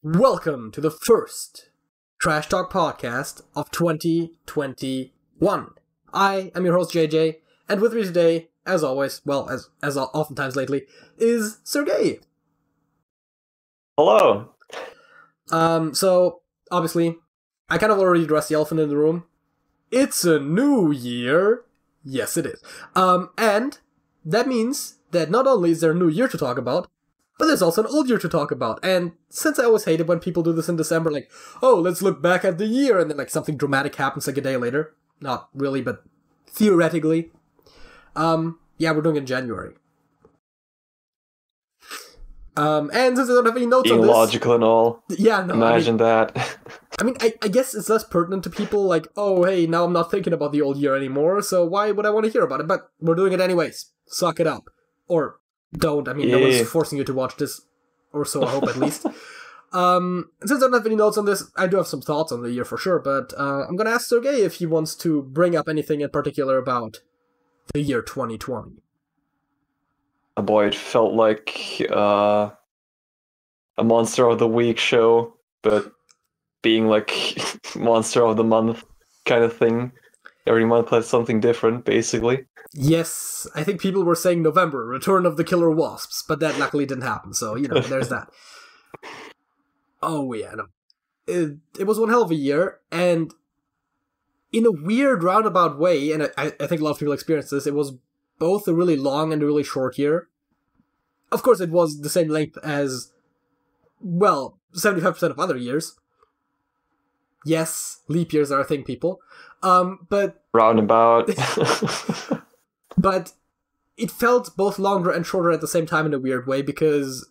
Welcome to the first Trash Talk podcast of 2021. I am your host JJ, and with me today, as always, well, as oftentimes lately, is Sergej. Hello. So, obviously, I kind of already addressed the elephant in the room. It's a new year. Yes, it is. And that means that not only is there a new year to talk about, but there's also an old year to talk about. And since I always hate it when people do this in December, like, oh, let's look back at the year, and then like something dramatic happens like a day later. Not really, but theoretically. Yeah, we're doing it in January. And since I don't have any notes on this... logical and all. Yeah, no, Imagine that. I guess it's less pertinent to people like, oh, hey, now I'm not thinking about the old year anymore, so why would I want to hear about it? But we're doing it anyways. Suck it up. Or don't. No one's forcing you to watch this, or so I hope at least. Since I don't have any notes on this, I do have some thoughts on the year for sure, but I'm gonna ask Sergej if he wants to bring up anything in particular about the year 2020. Boy, it felt like a Monster of the Week show, but being like Monster of the Month kind of thing. Every month has something different, basically. Yes, I think people were saying November, Return of the Killer Wasps, but that luckily didn't happen, so, there's that. Oh, yeah, no. It was one hell of a year, and in a weird roundabout way, and I think a lot of people experienced this, it was both a really long and a really short year. Of course, it was the same length as, well, 75% of other years. Yes, leap years are a thing, people. But... Roundabout. But it felt both longer and shorter at the same time in a weird way, because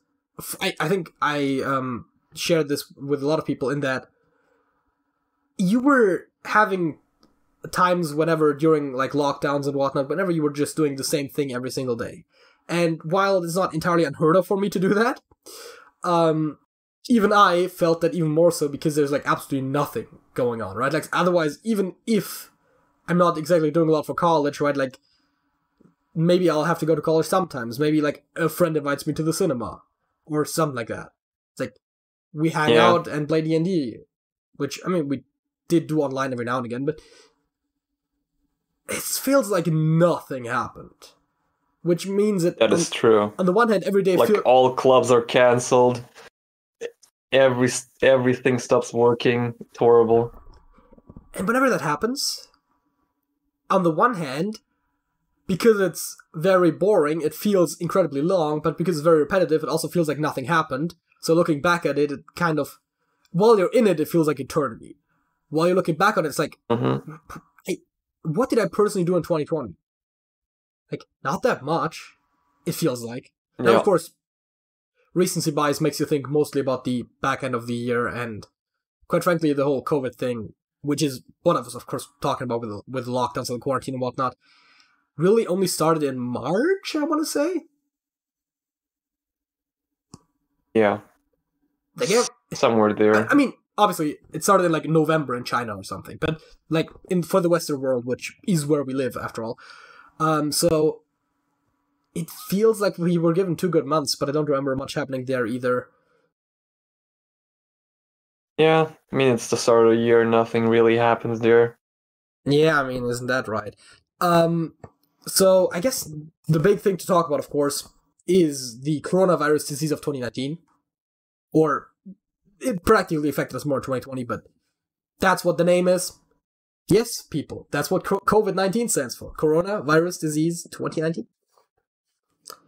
I think I shared this with a lot of people in that you were having times whenever during like lockdowns and whatnot, whenever you were just doing the same thing every single day. And while it's not entirely unheard of for me to do that, even I felt that even more so because there's like absolutely nothing going on, right? Like otherwise, even if I'm not exactly doing a lot for college, right? Like maybe I'll have to go to college sometimes. Maybe like a friend invites me to the cinema or something like that. It's like we hang out and play D&D, which we did do online every now and again, but it feels like nothing happened. Which means that is true. On the one hand, every day all clubs are cancelled. Everything stops working. It's horrible. And whenever that happens, on the one hand, because it's very boring, it feels incredibly long, but because it's very repetitive, it also feels like nothing happened. So looking back at it, it kind of, while you're in it, it feels like eternity. While you're looking back on it, it's like, hey, what did I personally do in 2020? Like, not that much, it feels like. Yeah. Now, of course, recency bias makes you think mostly about the back end of the year, and quite frankly, the whole COVID thing, which is one of us, of course, talking about with lockdowns and quarantine and whatnot, really only started in March, I want to say? Yeah. Like, somewhere there. Obviously, it started in, like, November in China or something, but, like, for the Western world, which is where we live, after all. So, it feels like we were given 2 good months, but I don't remember much happening there either. Yeah, it's the start of the year, nothing really happens there. Yeah, isn't that right? So, I guess the big thing to talk about, of course, is the coronavirus disease of 2019. Or, it practically affected us more in 2020, but that's what the name is. Yes, people, that's what COVID-19 stands for. Coronavirus disease 2019.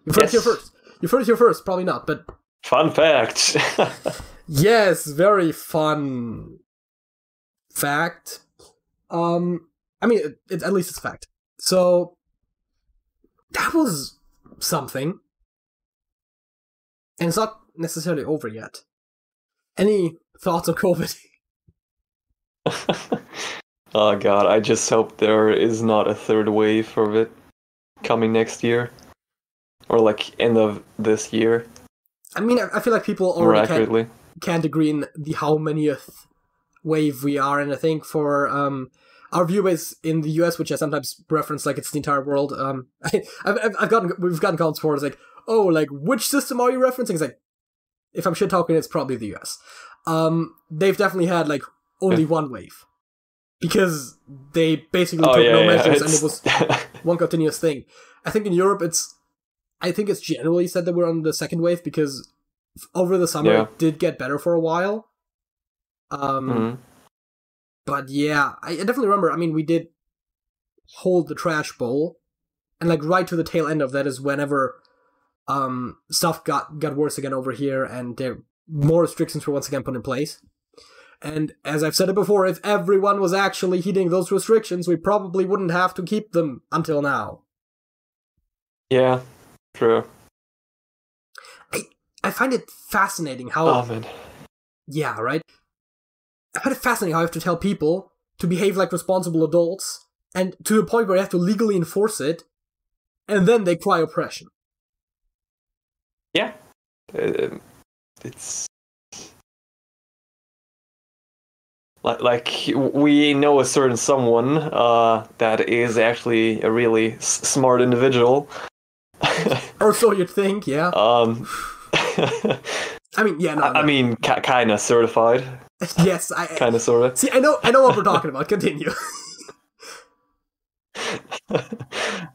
You've heard it here first. You've heard it here first, probably not, but... Fun fact! Yes, very fun fact. At least it's a fact. So, that was something. And it's not necessarily over yet. Any thoughts on COVID? Oh god, I just hope there is not a third wave of it coming next year. Or like end of this year. I feel like people already can't agree in the how manyth wave we are, and I think for our view base in the US, which I sometimes reference like it's the entire world, we've gotten comments for it, it's like, oh, like, which system are you referencing? It's like, if I'm shit talking, it's probably the US. they've definitely had like only one wave. Because they basically took no measures and it was one continuous thing. I think in Europe I think it's generally said that we're on the second wave because over the summer it did get better for a while. But yeah, I definitely remember, I mean, we did hold the trash bowl, and like right to the tail end of that is whenever stuff got worse again over here, and more restrictions were once again put in place. And as I've said it before, if everyone was actually heeding those restrictions, we probably wouldn't have to keep them until now. Yeah, true. I find it fascinating how... Oh, man. Yeah, right? I find it fascinating how I have to tell people to behave like responsible adults, and to the point where I have to legally enforce it, and then they cry oppression. Yeah. It's... Like, we know a certain someone that is actually a really smart individual. Or so you'd think, yeah. I mean, yeah, no. I mean, kind of certified. Yes, kind of, sort of. See, I know what we're talking about. Continue.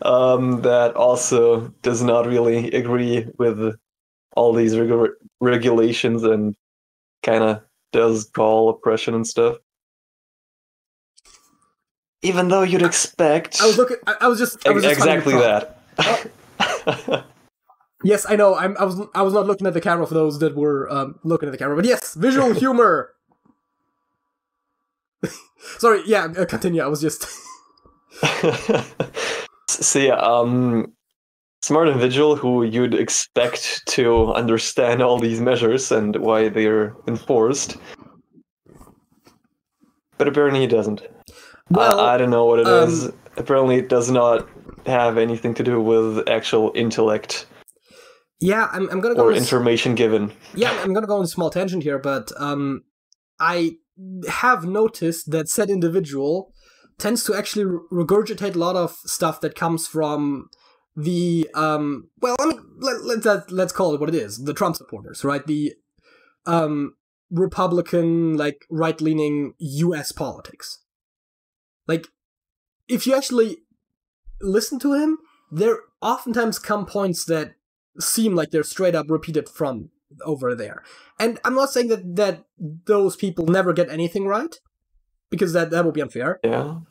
That also does not really agree with all these regulations and kind of does call oppression and stuff. Even though you'd expect... I was just exactly that. Yes, I know. I was not looking at the camera for those that were looking at the camera, but yes, visual humor. Sorry, yeah, continue. I was just... See, smart individual who you'd expect to understand all these measures and why they're enforced. But apparently he doesn't. Well, I don't know what it is. Apparently it does not have anything to do with actual intellect. Yeah, I'm gonna go... Or information given. Yeah, I'm gonna go on a small tangent here, but I have noticed that said individual tends to actually regurgitate a lot of stuff that comes from the, well, I mean, let's call it what it is, the Trump supporters, right? The Republican, like, right-leaning US politics. Like, if you actually listen to him, there oftentimes come points that seem like they're straight up repeated from over there. And I'm not saying that those people never get anything right, because that would be unfair. Yeah.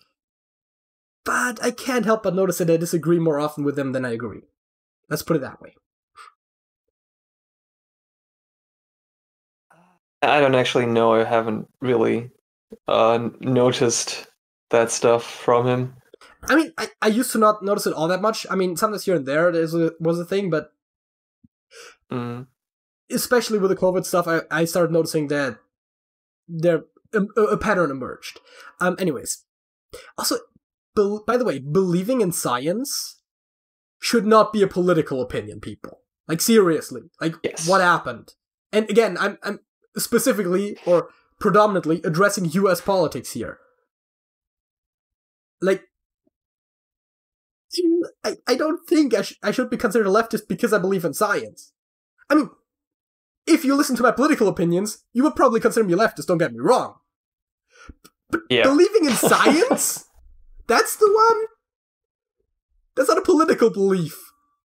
But I can't help but notice that I disagree more often with them than I agree. Let's put it that way. I don't actually know. I haven't really noticed that stuff from him. I mean, I used to not notice it all that much. I mean, sometimes here and there was a thing, but especially with the COVID stuff, I started noticing that a pattern emerged. Anyways, also, by the way, believing in science should not be a political opinion, people. Like, seriously. Like, yes. What happened? And again, I'm specifically or predominantly addressing US politics here. Like, I don't think I should be considered a leftist because I believe in science. I mean, if you listen to my political opinions, you would probably consider me a leftist, don't get me wrong. But believing in science? That's the one? That's not a political belief.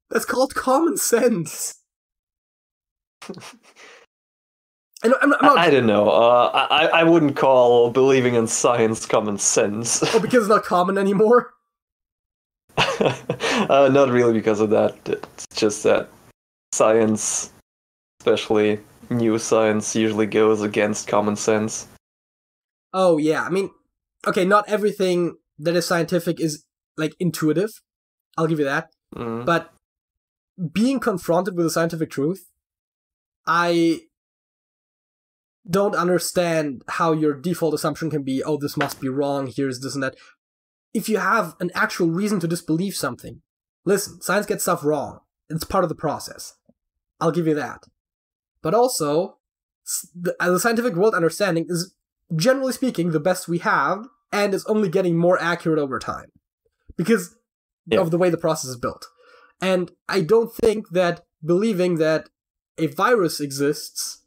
That's called common sense. I don't know. I wouldn't call believing in science common sense. Oh, because it's not common anymore? Not really because of that. It's just that science, especially new science, usually goes against common sense. Oh, yeah. I mean, okay, not everything that is scientific is, like, intuitive. I'll give you that. But being confronted with a scientific truth, I don't understand how your default assumption can be, oh, this must be wrong, here's this and that. If you have an actual reason to disbelieve something, listen, science gets stuff wrong. It's part of the process. I'll give you that. But also, the scientific world understanding is, generally speaking, the best we have, and is only getting more accurate over time. Because of the way the process is built. And I don't think that believing that a virus exists,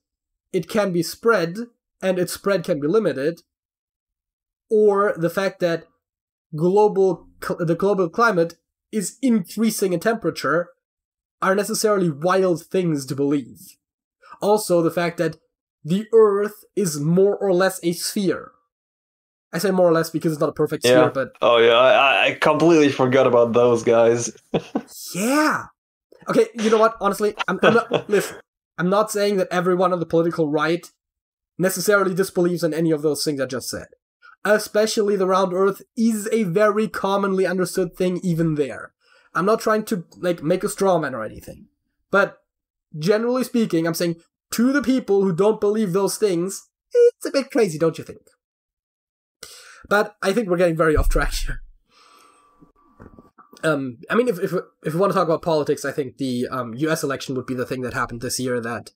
it can be spread, and its spread can be limited, or the fact that the global climate is increasing in temperature are necessarily wild things to believe. Also, the fact that the Earth is more or less a sphere. I say more or less because it's not a perfect sphere, but... Oh yeah, I completely forgot about those guys. Yeah! Okay, you know what? Honestly, listen, I'm not saying that everyone on the political right necessarily disbelieves in any of those things I just said. Especially the round Earth is a very commonly understood thing even there. I'm not trying to, make a straw man or anything. But, generally speaking, I'm saying, to the people who don't believe those things, it's a bit crazy, don't you think? But I think we're getting very off track here. I mean, if we want to talk about politics, I think the US election would be the thing that happened this year that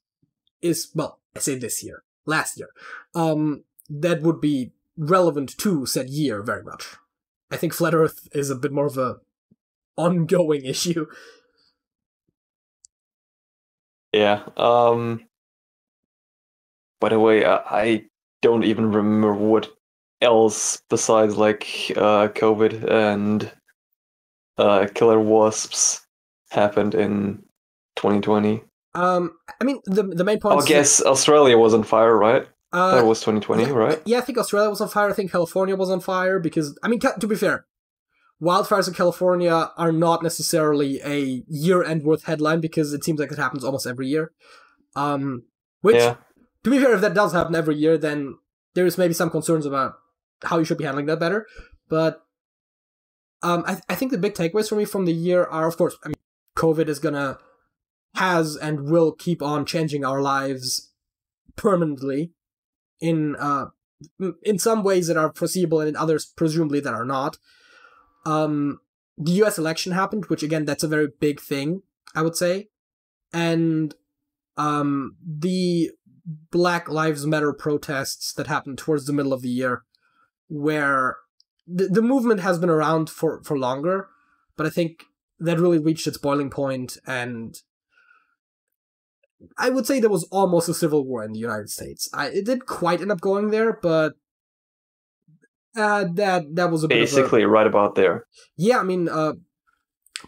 is, well, I say this year, last year, that would be relevant to said year very much. I think Flat Earth is a bit more of a ongoing issue. Yeah. By the way, I don't even remember what else besides COVID and killer wasps happened in 2020. I mean, the main point. I guess Australia was on fire, right? That was 2020, yeah, right? Yeah, I think Australia was on fire. I think California was on fire because, I mean, to be fair, wildfires in California are not necessarily a year-end worth headline because it seems like it happens almost every year. Which, to be fair, if that does happen every year, then there's maybe some concerns about how you should be handling that better. But I think the big takeaways for me from the year are, of course, I mean, COVID has and will keep on changing our lives permanently in some ways that are foreseeable and in others presumably that are not. The US election happened, which again, that's a very big thing, I would say. And the Black Lives Matter protests that happened towards the middle of the year, where the movement has been around for longer, but I think that really reached its boiling point, and I would say there was almost a civil war in the United States. It didn't quite end up going there, but that was a bit basically right about there. Yeah, I mean,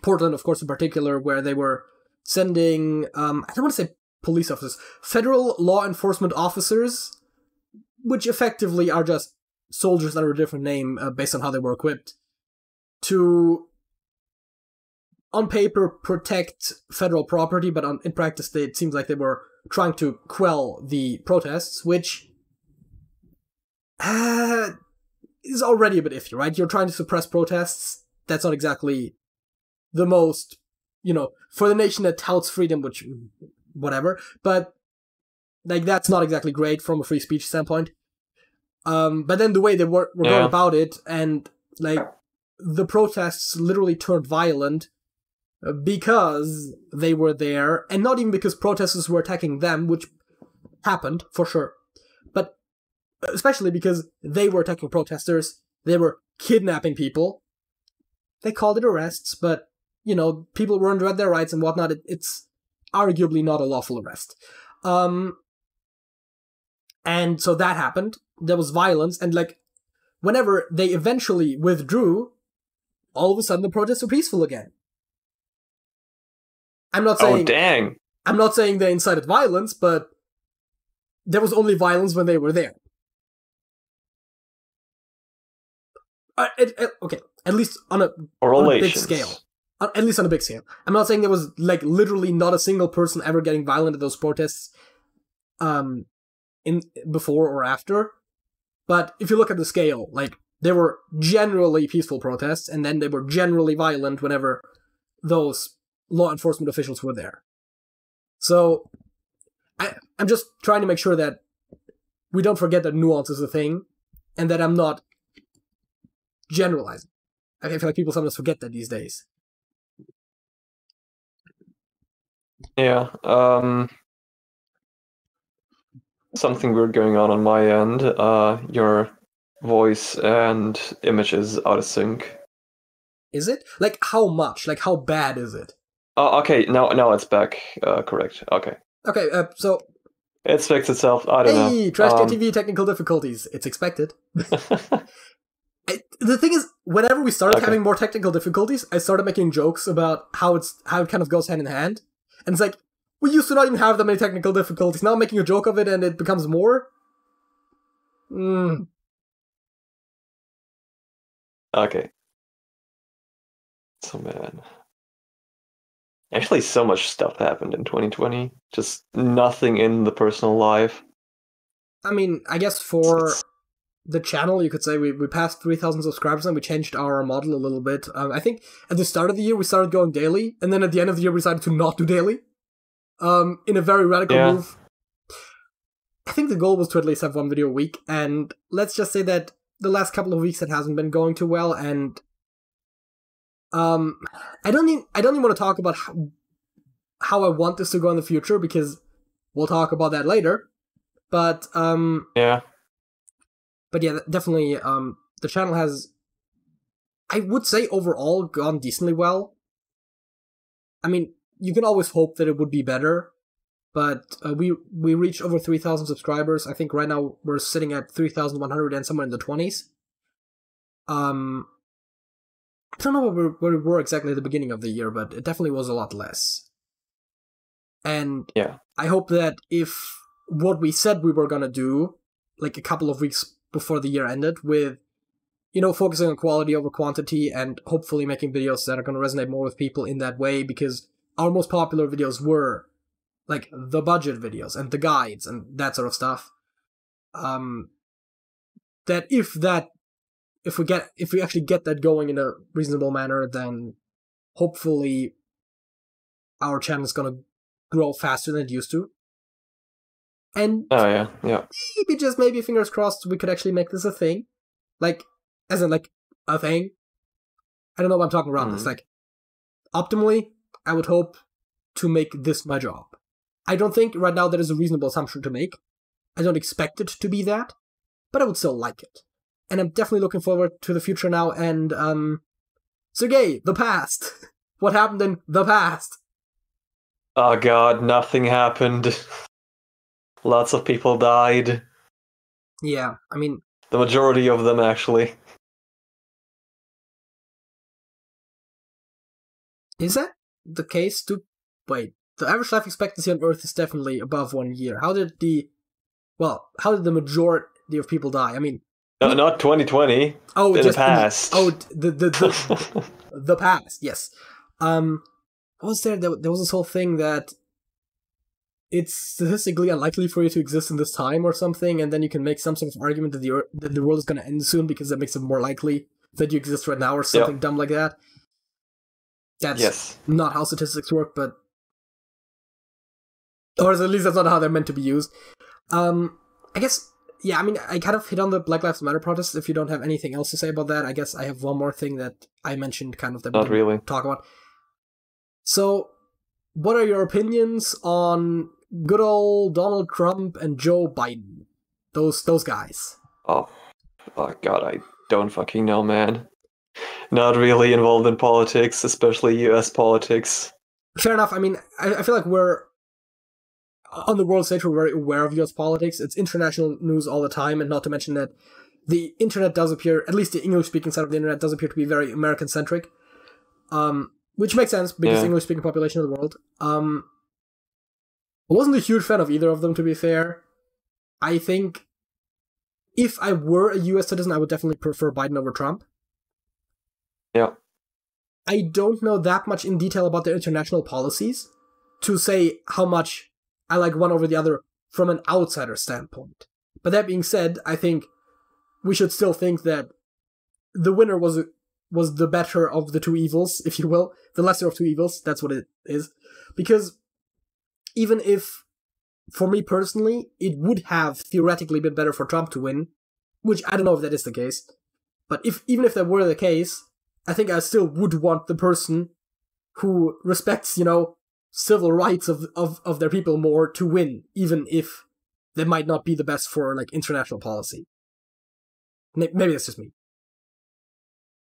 Portland, of course, in particular, where they were sending, I don't want to say police officers, federal law enforcement officers, which effectively are just soldiers under a different name based on how they were equipped, to, on paper, protect federal property, but in practice, it seems like they were trying to quell the protests, which is already a bit iffy, right? You're trying to suppress protests. That's not exactly the most, for the nation that touts freedom, which, whatever, but, that's not exactly great from a free speech standpoint. But then the way they were going about it, and, the protests literally turned violent because they were there, and not even because protesters were attacking them, which happened, for sure, but especially because they were attacking protesters, they were kidnapping people. They called it arrests, but, people weren't read their rights and whatnot. It's arguably not a lawful arrest. And so that happened. There was violence, and, whenever they eventually withdrew, all of a sudden the protests were peaceful again. I'm not saying... Oh, dang! I'm not saying they incited violence, but there was only violence when they were there. Okay, at least on a big scale. At least on a big scale. I'm not saying there was, literally not a single person ever getting violent at those protests in before or after. But if you look at the scale, there were generally peaceful protests, and then they were generally violent whenever those law enforcement officials were there. So, I'm just trying to make sure that we don't forget that nuance is a thing, and that I'm not generalizing. I feel like people sometimes forget that these days. Yeah, something weird going on my end. Your voice and image is out of sync. Is it? How much? How bad is it? Okay, now it's back. Correct. Okay. Okay, so It fixed itself. I don't know. Hey, TrashcanTV technical difficulties. It's expected. The thing is, whenever we started having more technical difficulties, I started making jokes about how it kind of goes hand in hand. And it's like, we used to not even have that many technical difficulties. Now I'm making a joke of it and it becomes more. Okay. So, man. Actually, so much stuff happened in 2020. Just nothing in the personal life. I mean, I guess for the channel, you could say we passed 3,000 subscribers and we changed our model a little bit. I think at the start of the year we started going daily, and then at the end of the year we decided to not do daily. In a very radical move. I think the goal was to at least have one video a week, and let's just say that the last couple of weeks it hasn't been going too well, and I don't even want to talk about how I want this to go in the future, because we'll talk about that later. But yeah, definitely the channel has, I would say, overall gone decently well. I mean, you can always hope that it would be better, but we reached over 3,000 subscribers. I think right now we're sitting at 3,100 and somewhere in the 20s. I don't know where we were exactly at the beginning of the year, but it definitely was a lot less. And yeah, I hope that if what we said we were gonna do, like a couple of weeks before the year ended, with, you know, focusing on quality over quantity and hopefully making videos that are gonna resonate more with people in that way, because our most popular videos were like the budget videos and the guides and that sort of stuff. That if we actually get that going in a reasonable manner, then hopefully our channel is gonna grow faster than it used to. And maybe fingers crossed, we could actually make this a thing, like as in like a thing. I don't know what I'm talking around this. Like, optimally, I would hope to make this my job. I don't think right now that is a reasonable assumption to make. I don't expect it to be that, but I would still like it. And I'm definitely looking forward to the future now. And, Sergej, the past. What happened in the past? Oh god, nothing happened. Lots of people died. Yeah, I mean... The majority of them, actually. Is that the case? Wait, the average life expectancy on Earth is definitely above 1 year. How did the majority of people die? I mean... No, not 2020. Oh, in the past. The past, yes. What was there? There was this whole thing that it's statistically unlikely for you to exist in this time or something, and then you can make some sort of argument that the world is going to end soon because that makes it more likely that you exist right now or something dumb like that. That's not how statistics work, but... Or at least that's not how they're meant to be used. I guess... Yeah, I mean, I kind of hit on the Black Lives Matter protests. If you don't have anything else to say about that, I guess I have one more thing that I mentioned kind of that we didn't talk about. So, what are your opinions on good old Donald Trump and Joe Biden? Those guys. Oh god, I don't fucking know, man. Not really involved in politics, especially US politics. Fair enough. I mean, I feel like we're... On the world stage, we're very aware of US politics. It's international news all the time, and not to mention that the internet does appear, at least the English-speaking side of the internet, does appear to be very American-centric. Which makes sense, because English-speaking population of the world. I wasn't a huge fan of either of them, to be fair. I think if I were a US citizen, I would definitely prefer Biden over Trump. Yeah. I don't know that much in detail about their international policies to say how much I like one over the other from an outsider standpoint. But that being said, I think we should still think that the winner was the better of the two evils, if you will. The lesser of two evils, that's what it is. Because even if, for me personally, it would have theoretically been better for Trump to win, which I don't know if that is the case, but even if that were the case, I think I still would want the person who respects, you know, civil rights of their people more to win, even if they might not be the best for, like, international policy. Maybe that's just me.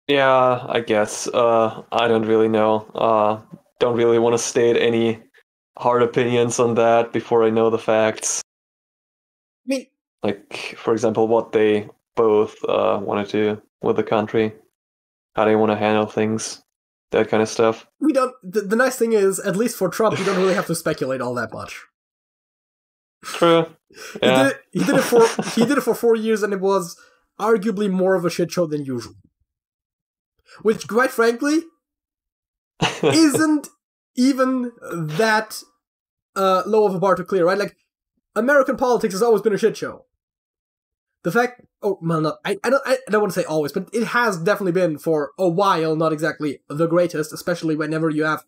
Yeah, I guess. I don't really know. Don't really want to state any hard opinions on that before I know the facts. mean, Like, for example, what they both want to do with the country, how they want to handle things, that kind of stuff. we don't. The nice thing is, at least for Trump, we don't really have to speculate all that much. True. Yeah. He did it for 4 years, and it was arguably more of a shit show than usual. Which, quite frankly, isn't even that low of a bar to clear, right? Like, American politics has always been a shit show. The fact, I don't want to say always, but it has definitely been for a while not exactly the greatest, especially whenever you have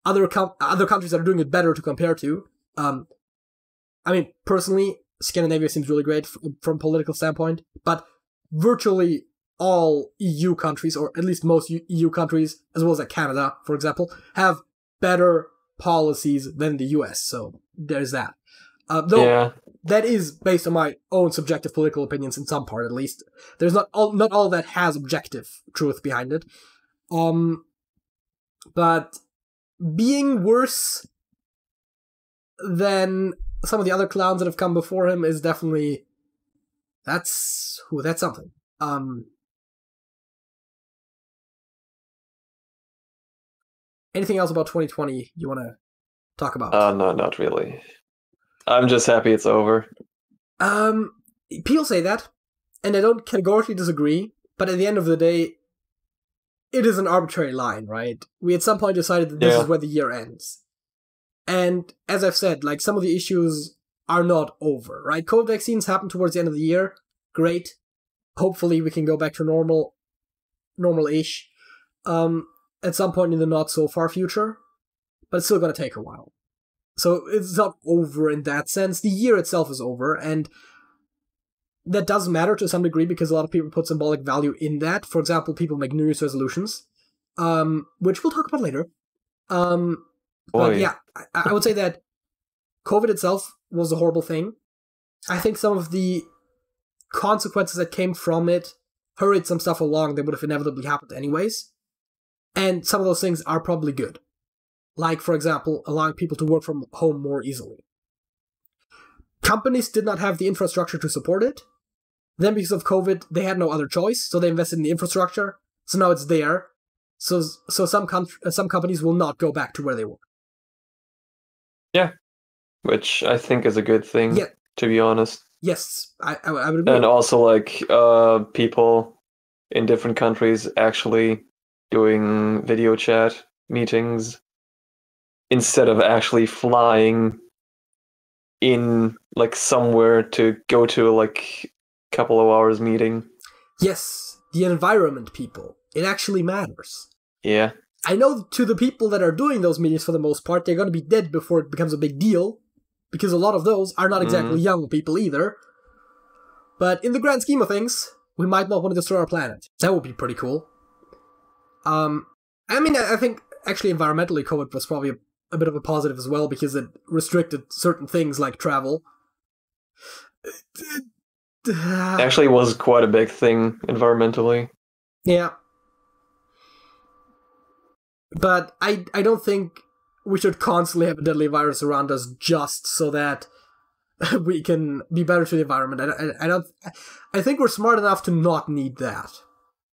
other countries that are doing it better to compare to. I mean, personally, Scandinavia seems really great from a political standpoint, but virtually all EU countries, or at least most EU countries, as well as like Canada, for example, have better policies than the US, so there's that. Though that is based on my own subjective political opinions in some part, at least. There's not all that has objective truth behind it. But being worse than some of the other clowns that have come before him is definitely that's something. Anything else about 2020 you want to talk about? No, not really. I'm just happy it's over. People say that, and I don't categorically disagree, but at the end of the day, it is an arbitrary line, right? We at some point decided that this is where the year ends. And as I've said, like, some of the issues are not over, right? COVID vaccines happen towards the end of the year. Great. Hopefully we can go back to normal-ish, at some point in the not so far future, but it's still gonna take a while. So it's not over in that sense. The year itself is over, and that does matter to some degree because a lot of people put symbolic value in that. For example, people make New Year's resolutions, which we'll talk about later. But yeah, I would say that COVID itself was a horrible thing. I think some of the consequences that came from it hurried some stuff along that would have inevitably happened anyways. And some of those things are probably good. Like, for example, allowing people to work from home more easily. Companies did not have the infrastructure to support it. Then, because of COVID, they had no other choice, so they invested in the infrastructure. So now it's there. So some companies will not go back to where they were. Yeah. Which I think is a good thing, to be honest. Yes, I would agree. And also, like, people in different countries actually doing video chat meetings instead of actually flying in, like, somewhere to go to, like, a couple of hours meeting. Yes, the environment, people. It actually matters. Yeah. I know to the people that are doing those meetings for the most part, they're going to be dead before it becomes a big deal, because a lot of those are not exactly young people either. But in the grand scheme of things, we might not want to destroy our planet. That would be pretty cool. I mean, I think, actually, environmentally, COVID was probably a bit of a positive as well, because it restricted certain things like travel. Actually, was quite a big thing environmentally. Yeah. But I don't think we should constantly have a deadly virus around us just so that we can be better to the environment. I think we're smart enough to not need that.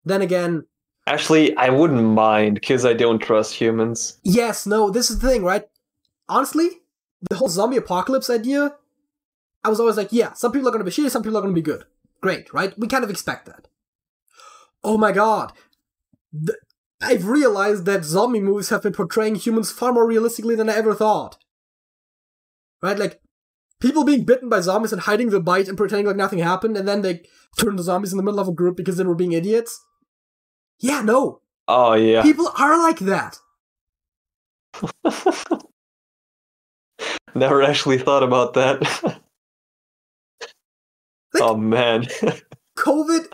Then again... Actually, I wouldn't mind, because I don't trust humans. Yes, no, this is the thing, right? Honestly, the whole zombie apocalypse idea, I was always like, yeah, some people are going to be shitty, some people are going to be good. Great, right? We kind of expect that. Oh my god. I've realized that zombie movies have been portraying humans far more realistically than I ever thought. Right? Like, people being bitten by zombies and hiding the bite and pretending like nothing happened, and then they turn to zombies in the middle of a group because they were being idiots. Yeah, no. Oh, yeah. People are like that. Never actually thought about that. Like, oh, man. COVID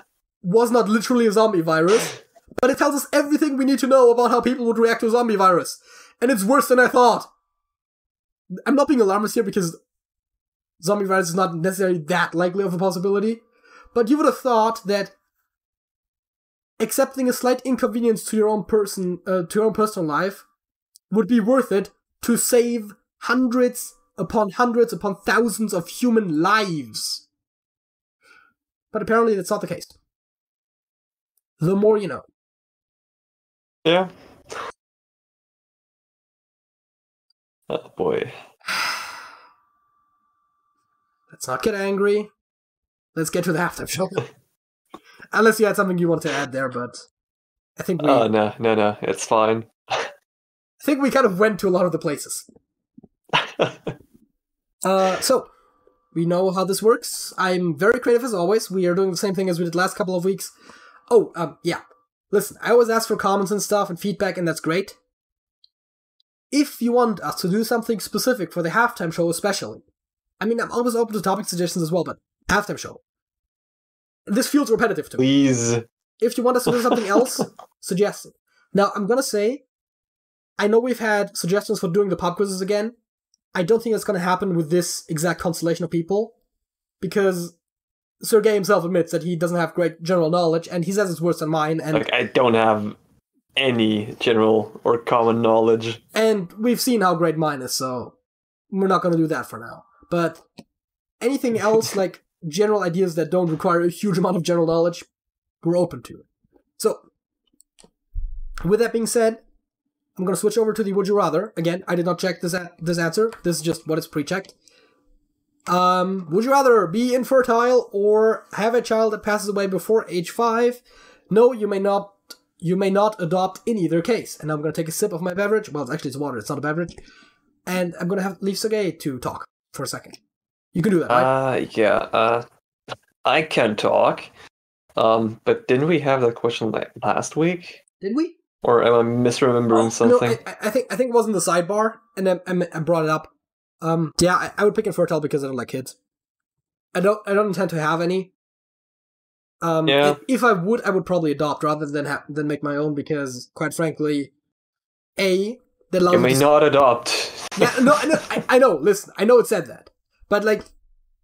was not literally a zombie virus, but it tells us everything we need to know about how people would react to a zombie virus. And it's worse than I thought. I'm not being alarmist here because zombie virus is not necessarily that likely of a possibility, but you would have thought that accepting a slight inconvenience to your own personal life would be worth it to save hundreds upon thousands of human lives. but apparently that's not the case. The more you know. Yeah. Oh boy. Let's not get angry. Let's get to the halftime show. Unless you had something you want to add there, but I think we... Oh, no, it's fine. I think we kind of went to a lot of the places. So, we know how this works. I'm very creative as always. We are doing the same thing as we did last couple of weeks. Oh, yeah. Listen, I always ask for comments and stuff and feedback, and that's great. If you want us to do something specific for the halftime show especially, I mean, I'm always open to topic suggestions as well, but halftime show. This feels repetitive to me. Please. If you want us to do something else, suggest it. Now, I'm gonna say, I know we've had suggestions for doing the pub quizzes again. I don't think that's gonna happen with this exact constellation of people, because Sergej himself admits that he doesn't have great general knowledge, and he says it's worse than mine, and... Like, I don't have any general or common knowledge. And we've seen how great mine is, so we're not gonna do that for now. But anything else, like general ideas that don't require a huge amount of general knowledge, we're open to it. So, with that being said, I'm going to switch over to the Would You Rather. Again, I did not check this answer. This is just what is pre-checked. Would you rather be infertile or have a child that passes away before age 5? No, you may not. You may not adopt in either case. And I'm going to take a sip of my beverage. Well, actually, it's water. It's not a beverage. And I'm going to leave Sergej to talk for a second. You can do that, right? Yeah. I can talk. But didn't we have that question last week? Did we? Or am I misremembering something? No, I think it was in the sidebar, and I brought it up. Yeah, I would pick infertile because I don't like kids. I don't intend to have any. Yeah. If I would probably adopt rather than make my own, because quite frankly, that allows you may not adopt. Yeah, no, I know. Listen, I know it said that, but like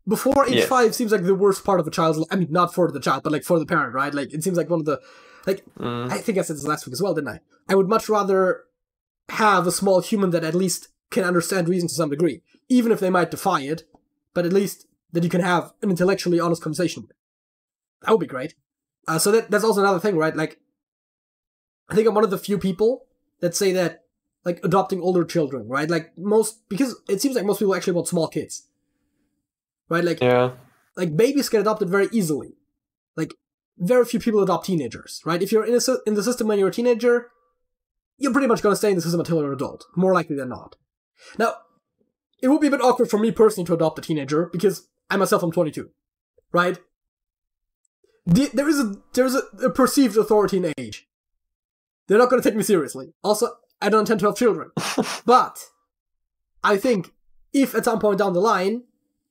before age 5 seems like the worst part of a child's life. I mean, not for the child, but like for the parent, right? Like it seems like one of the I think I said this last week as well, didn't I? I would much rather have a small human that at least can understand reason to some degree, even if they might defy it, but at least that you can have an intellectually honest conversation with. That would be great. So that's also another thing, right? Like, I think I'm one of the few people that say that, like, adopting older children, right? Like, because it seems like most people actually want small kids. Right? Like, yeah. Like, babies get adopted very easily. Like, very few people adopt teenagers, right? If you're in the system when you're a teenager, you're pretty much going to stay in the system until you're an adult, more likely than not. Now, it would be a bit awkward for me personally to adopt a teenager, because I myself am 22, right? There is a perceived authority in age. They're not going to take me seriously. Also, I don't intend to have children. But I think if at some point down the line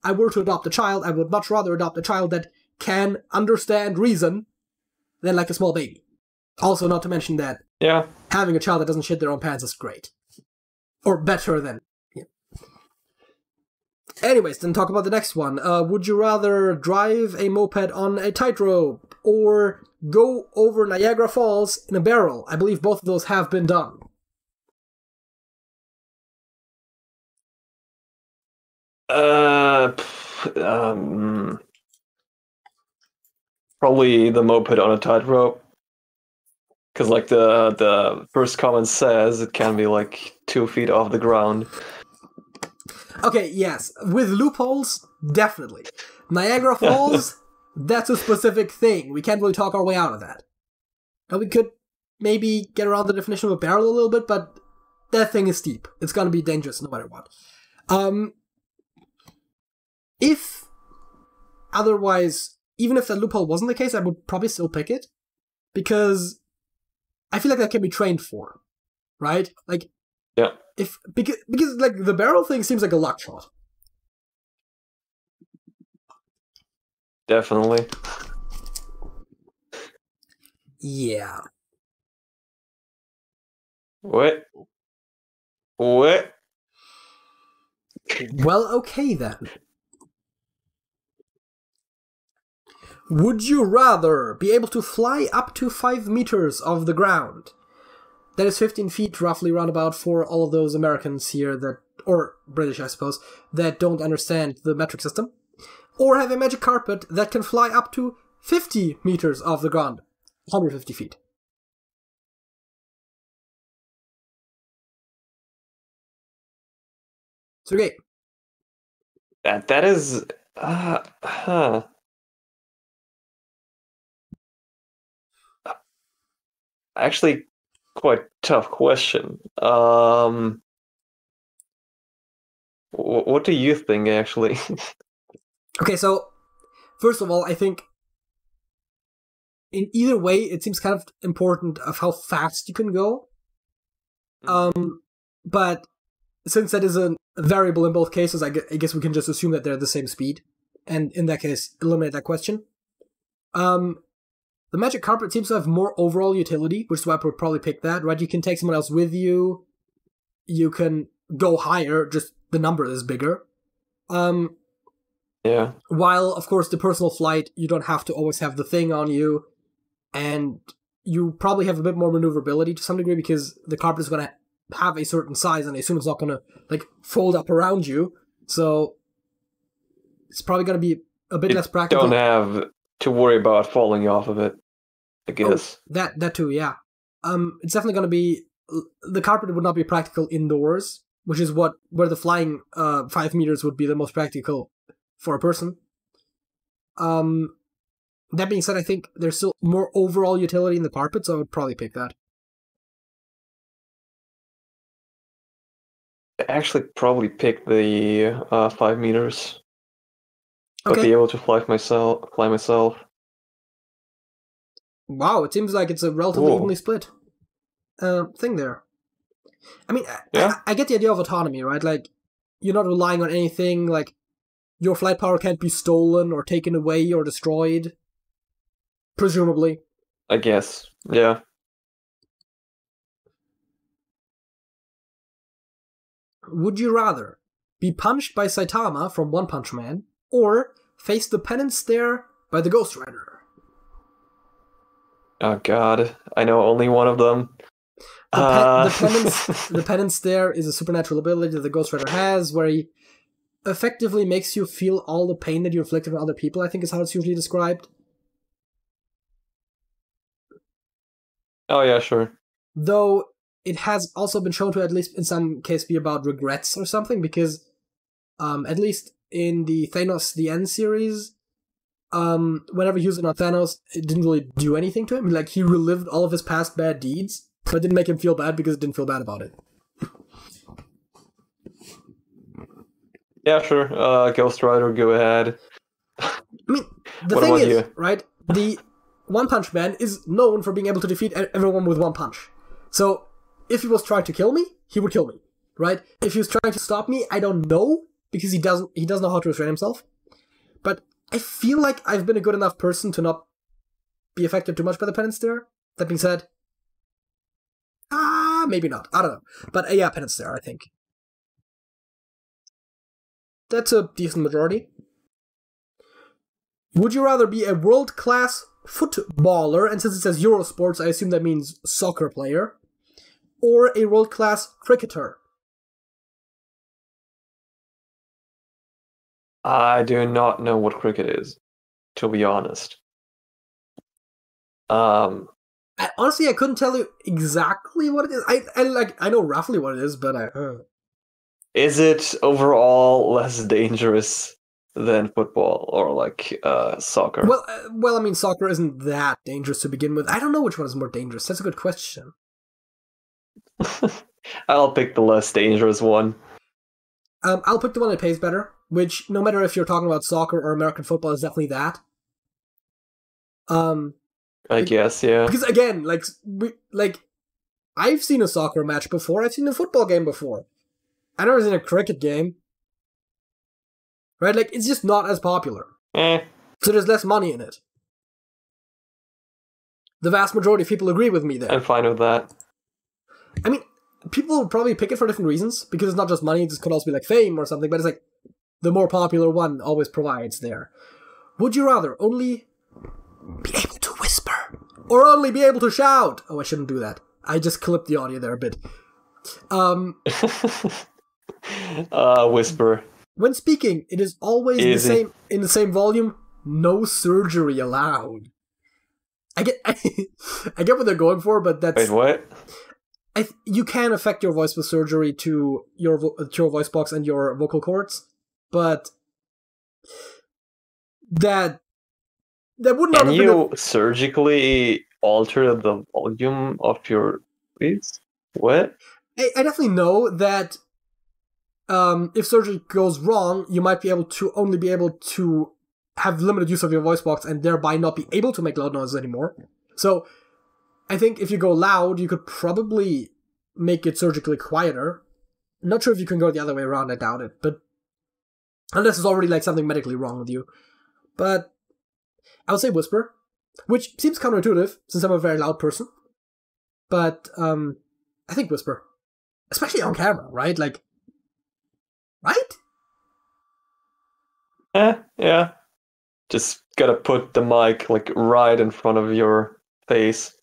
I were to adopt a child, I would much rather adopt a child that can understand reason than like a small baby. Also, not to mention that having a child that doesn't shit their own pants is great. Or better than... Yeah. Anyways, then talk about the next one. Would you rather drive a moped on a tightrope or go over Niagara Falls in a barrel? I believe both of those have been done. Probably the moped on a tightrope. Because, like, the first comment says, it can be, like, 2 feet off the ground. Okay, yes. With loopholes, definitely. Niagara Falls, that's a specific thing. We can't really talk our way out of that. Now, we could maybe get around the definition of a barrel a little bit, but that thing is steep. It's gonna be dangerous no matter what. If otherwise, even if that loophole wasn't the case, I would probably still pick it. Because I feel like that can be trained for. Right? Like, yeah. Because like the barrel thing seems like a luck shot. Definitely. Yeah. What? Well, okay then. Would you rather be able to fly up to 5 meters off the ground? That is 15 feet roughly roundabout for all of those Americans here that, or British I suppose, that don't understand the metric system. Or have a magic carpet that can fly up to 50 meters off the ground. 150 feet. Sergej. That is... huh. Actually, quite tough question. What do you think, actually? Okay, so, first of all, I think in either way, it seems kind of important of how fast you can go. But since that is a variable in both cases, I guess we can just assume that they're the same speed. And in that case, eliminate that question. The magic carpet seems to have more overall utility, which is why I would probably pick that, right? You can take someone else with you. You can go higher, just the number is bigger. Yeah. While, of course, the personal flight, you don't have to always have the thing on you. And you probably have a bit more maneuverability to some degree because the carpet is going to have a certain size and I assume it's not going to, like, fold up around you. So it's probably going to be a bit less practical. Don't have to worry about falling off of it, I guess. Oh, that too, yeah. It's definitely going to be... The carpet would not be practical indoors, which is where the flying 5 meters would be the most practical for a person. That being said, I think there's still more overall utility in the carpet, so I would probably pick that. I actually probably pick the 5 meters. But Okay. be able to fly myself. Wow, it seems like it's a relatively evenly split thing there. I mean, Yeah. I get the idea of autonomy, right? Like, you're not relying on anything, like, your flight power can't be stolen or taken away or destroyed. Presumably. I guess, yeah. Would you rather be punched by Saitama from One Punch Man or face the penance stare by the Ghost Rider? Oh god, I know only one of them. The penance stare is a supernatural ability that the Ghost Rider has, where he effectively makes you feel all the pain that you inflicted on other people, I think is how it's usually described. Oh yeah, sure. Though it has also been shown to at least in some case be about regrets or something, because at least in the Thanos The End series, whenever he used it on Thanos, it didn't really do anything to him. Like, he relived all of his past bad deeds, but it didn't make him feel bad because it didn't feel bad about it. Yeah, sure. Ghost Rider, go ahead. I mean, the What thing about is, you? right, the One Punch Man is known for being able to defeat everyone with one punch. So, if he was trying to kill me, he would kill me, right? If he was trying to stop me, I don't know, because he doesn't know how to restrain himself. But I feel like I've been a good enough person to not be affected too much by the penance stare. That being said, maybe not. I don't know. But yeah, penance stare, I think. That's a decent majority. Would you rather be a world-class footballer, and since it says Eurosports, I assume that means soccer player, or a world-class cricketer? I do not know what cricket is, to be honest. Honestly, I couldn't tell you exactly what it is. I know roughly what it is, but Is it overall less dangerous than football or like soccer? Well, I mean, soccer isn't that dangerous to begin with. I don't know which one is more dangerous. That's a good question. I'll pick the less dangerous one. I'll pick the one that pays better, which, no matter if you're talking about soccer or American football, is definitely that. I guess, yeah. Because again, I've seen a soccer match before. I've seen a football game before. I've never seen a cricket game. Right? Like, it's just not as popular. So there's less money in it. The vast majority of people agree with me there. I'm fine with that. I mean, people will probably pick it for different reasons, because it's not just money, it could also be like fame or something, but it's like, the more popular one always provides there. Would you rather only be able to whisper, or only be able to shout? Oh, I shouldn't do that. I just clipped the audio there a bit. Whisper. When speaking, it is always in the same volume no surgery allowed. I get what they're going for, but that's... Wait, what? You can affect your voice with surgery to your voice box and your vocal cords, but that would not Can have you surgically alter the volume of your voice? What? I definitely know that if surgery goes wrong, you might only be able to have limited use of your voice box and thereby not be able to make loud noises anymore. So I think if you go loud, you could probably make it surgically quieter. I'm not sure if you can go the other way around, I doubt it, but unless there's already like something medically wrong with you. But I would say whisper, which seems counterintuitive since I'm a very loud person. But I think whisper. Especially on camera, right? Like, right? Yeah. Just gotta put the mic like right in front of your face.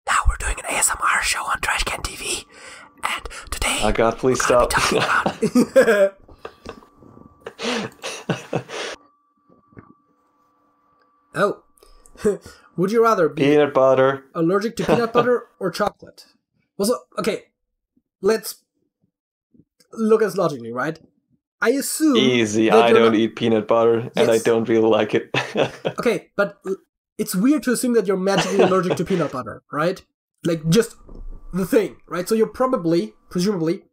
Now we're doing an ASMR show on TrashcanTV, and today... Oh god, please stop. Oh. Would you rather be peanut butter allergic to peanut butter or chocolate? Well, so, okay, let's look at this logically, right? I assume... Easy, I don't eat peanut butter, and I don't really like it. Okay, but it's weird to assume that you're magically allergic to peanut butter, right? Like, just the thing, right? So you're presumably,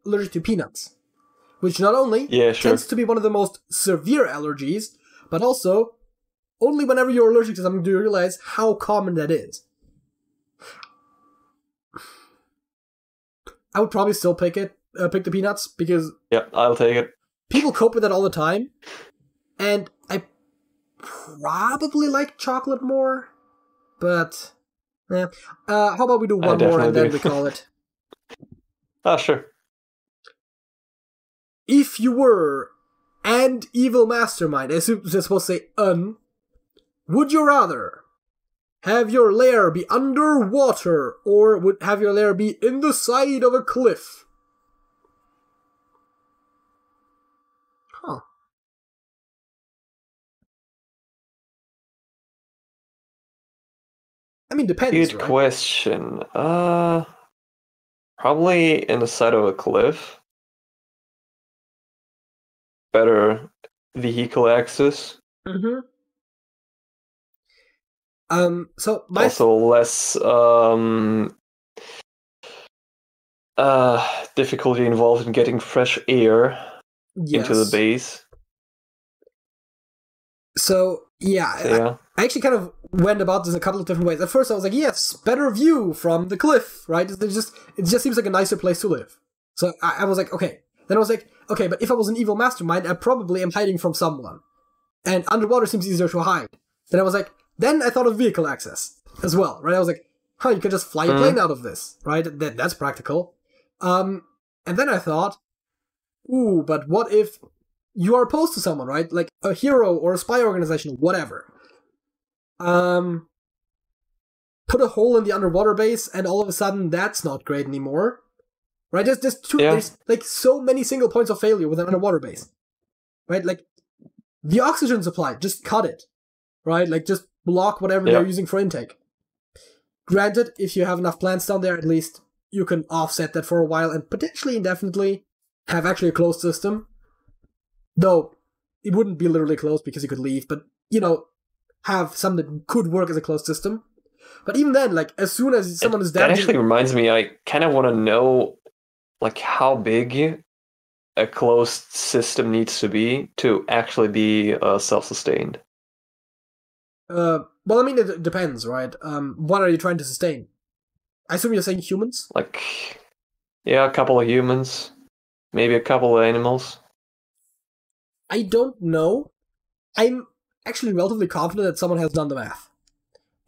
allergic to peanuts. Which not only tends to be one of the most severe allergies, but also, only whenever you're allergic to something do you realize how common that is. I would probably still pick the peanuts, because... Yeah, I'll take it. People cope with that all the time, and I probably like chocolate more, but yeah. How about we do one more and then we call it? Sure. If you were an evil mastermind, I assume you're supposed to say would you rather have your lair be underwater or would have your lair be in the side of a cliff? Huh. I mean, depends. Good question. Probably in the side of a cliff. Better vehicle access. Mm-hmm. So also less difficulty involved in getting fresh air into the base. So yeah. I actually kind of went about this in a couple of different ways. At first I was like, yes, better view from the cliff, right? It just seems like a nicer place to live. So I was like, okay. Then I was like, okay, but if I was an evil mastermind, I probably am hiding from someone. And underwater seems easier to hide. Then I was like, then I thought of vehicle access as well, right? I was like, you can just fly a plane out of this, right? That's practical. And then I thought, but what if you are opposed to someone, right? Like a hero or a spy organization, whatever. Put a hole in the underwater base, and all of a sudden that's not great anymore, right? There's like so many single points of failure with an underwater base, right? Like the oxygen supply, just cut it, right? Like just block whatever they're using for intake. Granted, if you have enough plants down there, at least you can offset that for a while and potentially indefinitely have actually a closed system. Though it wouldn't be literally closed because you could leave, but have something that could work as a closed system. But even then, like as soon as someone is damaging... That actually reminds me, I kind of want to know like how big a closed system needs to be to actually be self-sustained. Well, I mean, it depends, right? What are you trying to sustain? I assume you're saying humans? Like, yeah, a couple of humans, maybe a couple of animals. I don't know. I'm actually relatively confident that someone has done the math.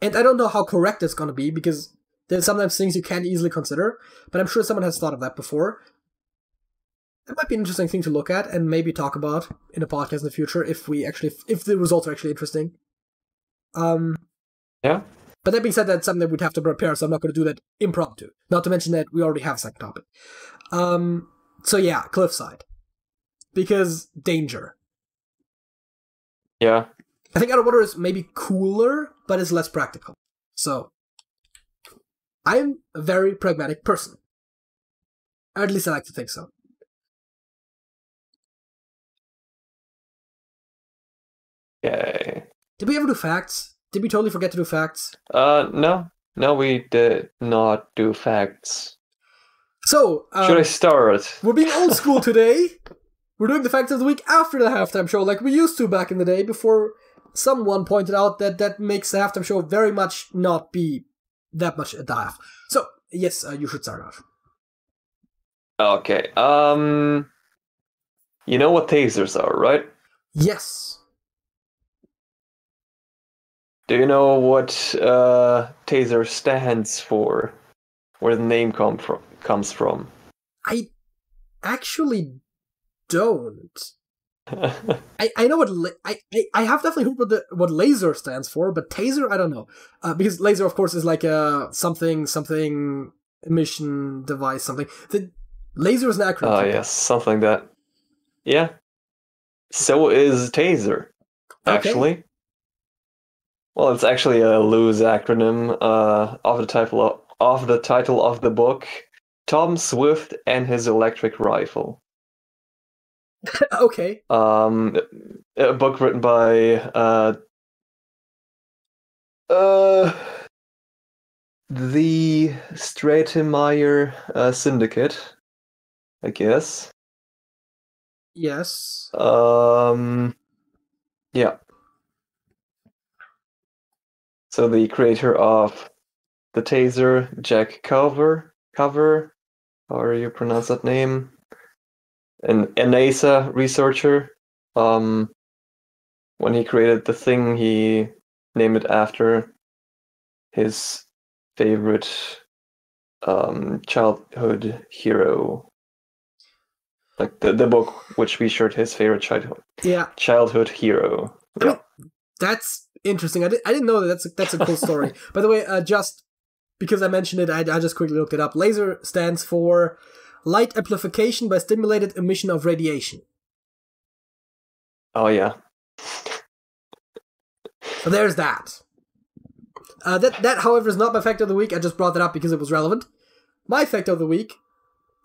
And I don't know how correct it's going to be, because there's sometimes things you can't easily consider, but I'm sure someone has thought of that before. That might be an interesting thing to look at and maybe talk about in a podcast in the future if the results are actually interesting. Yeah. But that being said, that's something that we'd have to prepare, so I'm not going to do that impromptu. Not to mention that we already have a second topic. So yeah, cliffside. Because danger. Yeah. I think out of water is maybe cooler, but it's less practical. So, I'm a very pragmatic person. Or at least I like to think so. Okay. Did we ever do facts? Did we totally forget to do facts? No. No, we did not do facts. So, should I start? We're being old school today. We're doing the facts of the week after the halftime show, like we used to back in the day, before someone pointed out that makes the halftime show very much not be that much at the half. So, yes, you should start out. Okay. You know what tasers are, right? Yes. Do you know what taser stands for? Where the name comes from? I actually don't. I know what I have definitely heard what laser stands for, but taser I don't know, because laser of course is like a something emission device something. The laser is an acronym. Oh yes, something like that. Yeah. So is taser, actually. Okay. Well, it's actually a loose acronym of the title of the book, Tom Swift and His Electric Rifle. Okay. A book written by the Stratemeyer Syndicate, I guess. Yes. Yeah. So the creator of the taser, Jack Cover, however you pronounce that name, a NASA researcher. When he created the thing, he named it after his favorite childhood hero. Like the book which featured his favorite childhood hero. Yeah. I mean, that's interesting. I didn't know that's a cool story. By the way, just because I mentioned it, I just quickly looked it up. Laser stands for light amplification by stimulated emission of radiation. Oh yeah. So there's that. That, however, is not my fact of the week. I just brought that up because it was relevant. My fact of the week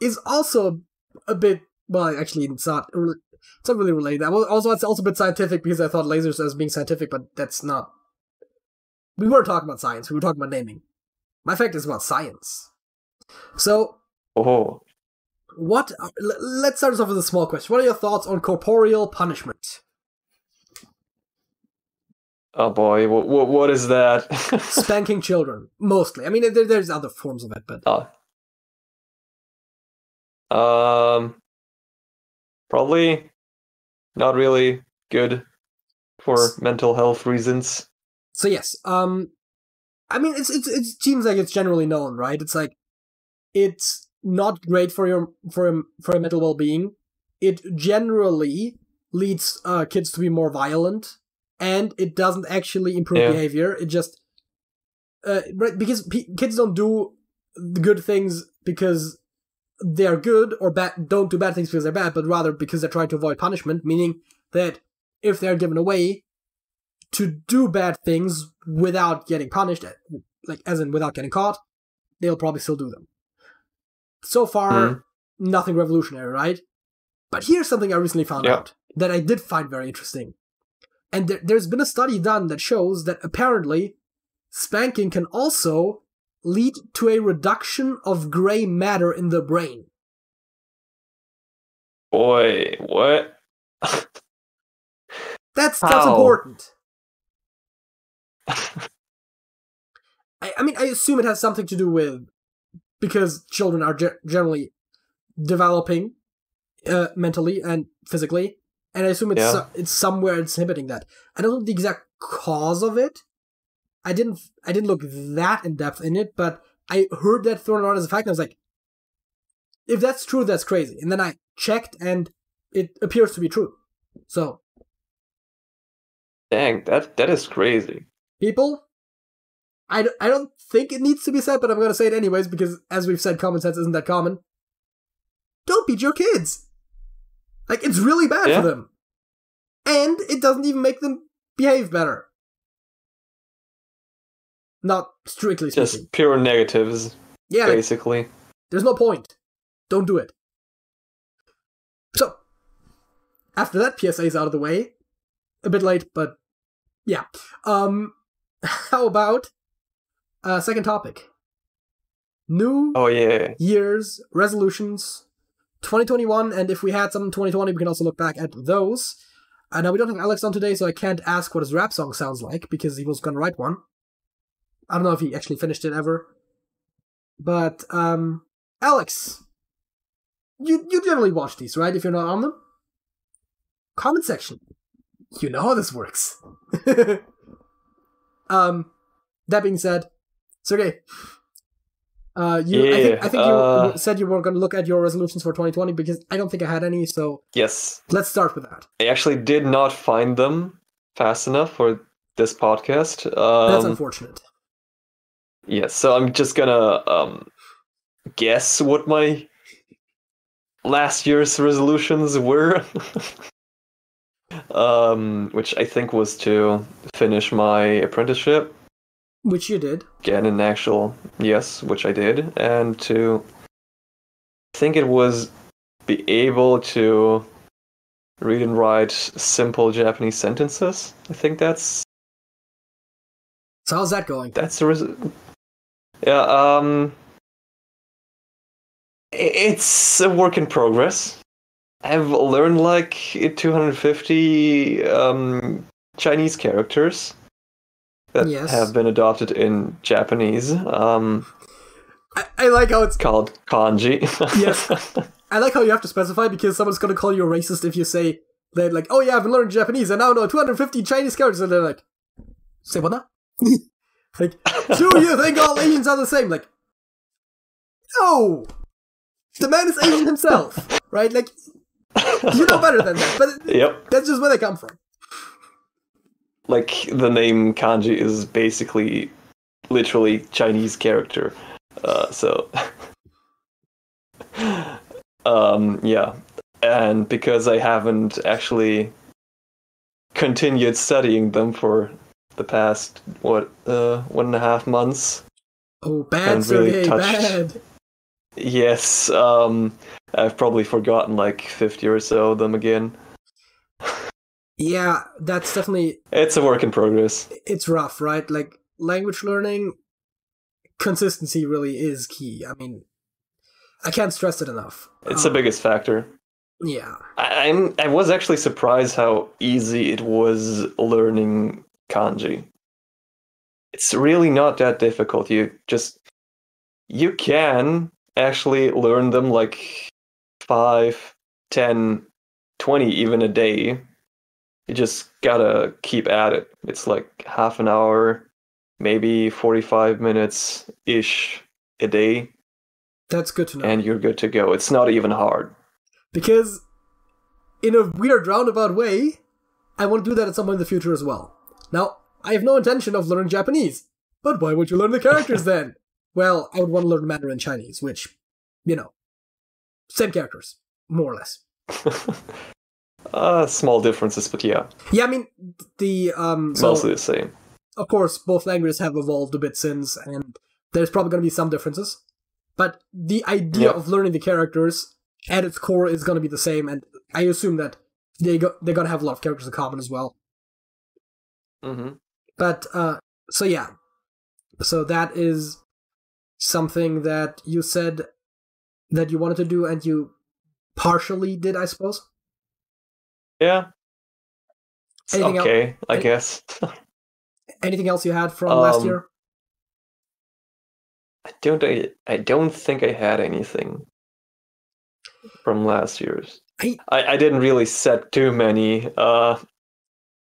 is also a bit. Well, actually, it's not really related. It's also a bit scientific because I thought lasers as being scientific, but that's not. We weren't talking about science. We were talking about naming. My fact is about science. So, let's start us off with a small question. What are your thoughts on corporeal punishment? Oh boy, what is that? Spanking children, mostly. I mean, there's other forms of it, but... Probably not really good for mental health reasons. So yes, I mean, it seems like it's generally known, right? It's like, it's not great for your mental well-being. It generally leads kids to be more violent, and it doesn't actually improve behavior. It just because kids don't do the good things because they're good, or don't do bad things because they're bad, but rather because they're trying to avoid punishment, meaning that if they're given a way to do bad things without getting punished, like as in without getting caught, they'll probably still do them. So far, nothing revolutionary, right? But here's something I recently found out that I did find very interesting. And there's been a study done that shows that apparently spanking can also lead to a reduction of gray matter in the brain. Boy, what? That's important. I mean, I assume it has something to do with, because children are generally developing mentally and physically, and I assume it's somewhere it's inhibiting that. I don't know the exact cause of it. I didn't look that in depth in it, but I heard that thrown around as a fact, and I was like, if that's true, that's crazy. And then I checked, and it appears to be true. So, dang, that is crazy. People, I don't think it needs to be said, but I'm going to say it anyways, because as we've said, common sense isn't that common. Don't beat your kids. Like, it's really bad for them. And it doesn't even make them behave better. Not strictly speaking. Just pure negatives, yeah, basically. Like, there's no point. Don't do it. So, after that PSA is out of the way, a bit late, but yeah. How about second topic? New Year's resolutions 2021, and if we had some in 2020, we can also look back at those. Now, we don't have Alex on today, so I can't ask what his rap song sounds like, because he was going to write one. I don't know if he actually finished it ever. But, Alex, you generally watch these, right? If you're not on them? Comment section. You know how this works. That being said, Sergej, I think you said you were going to look at your resolutions for 2020, because I don't think I had any, so yes, let's start with that. I actually did not find them fast enough for this podcast. That's unfortunate. Yes, so I'm just gonna guess what my last year's resolutions were. Which I think was to finish my apprenticeship. Which you did. Get an actual, yes, which I did. And to, I think it was be able to read and write simple Japanese sentences. I think that's... So how's that going? That's the yeah, it's a work in progress. I've learned like 250 Chinese characters that have been adopted in Japanese. I like how it's called kanji. Yes. I like how you have to specify, because someone's going to call you a racist if you say that, like, oh yeah, I've been learning Japanese and now I know 250 Chinese characters, and they're like, say what now? Like, do you think all Asians are the same? Like, no! The man is Asian himself, right? Like, you know better than that, but yep. That's just where they come from. Like, the name kanji is basically literally Chinese character. So yeah. And because I haven't actually continued studying them for the past 1.5 months. Oh, bad, Sergej, bad. Yes, I've probably forgotten like 50 or so of them again. Yeah, that's definitely... It's a work in progress. It's rough, right? Like, language learning, consistency really is key. I mean, I can't stress it enough. It's the biggest factor. Yeah. I was actually surprised how easy it was learning kanji. It's really not that difficult. You can actually learn them like 5, 10, 20 even a day. You just gotta keep at it. It's like half an hour, maybe 45 minutes-ish a day. That's good to know. And you're good to go. It's not even hard. Because, in a weird roundabout way, I want to do that at some point in the future as well. Now, I have no intention of learning Japanese. But why would you learn the characters then? Well, I would want to learn Mandarin Chinese, which, same characters, more or less. Small differences, but yeah. Yeah, I mean, mostly the same. Of course, both languages have evolved a bit since, and there's probably going to be some differences. But the idea of learning the characters at its core is going to be the same, and I assume that they're going to have a lot of characters in common as well. Mm-hmm. But, so yeah. So that is something that you said that you wanted to do, and you partially did, I suppose? Yeah. It's okay, else? I guess. Anything else you had from last year? I don't think I had anything from last year's. I didn't really set too many.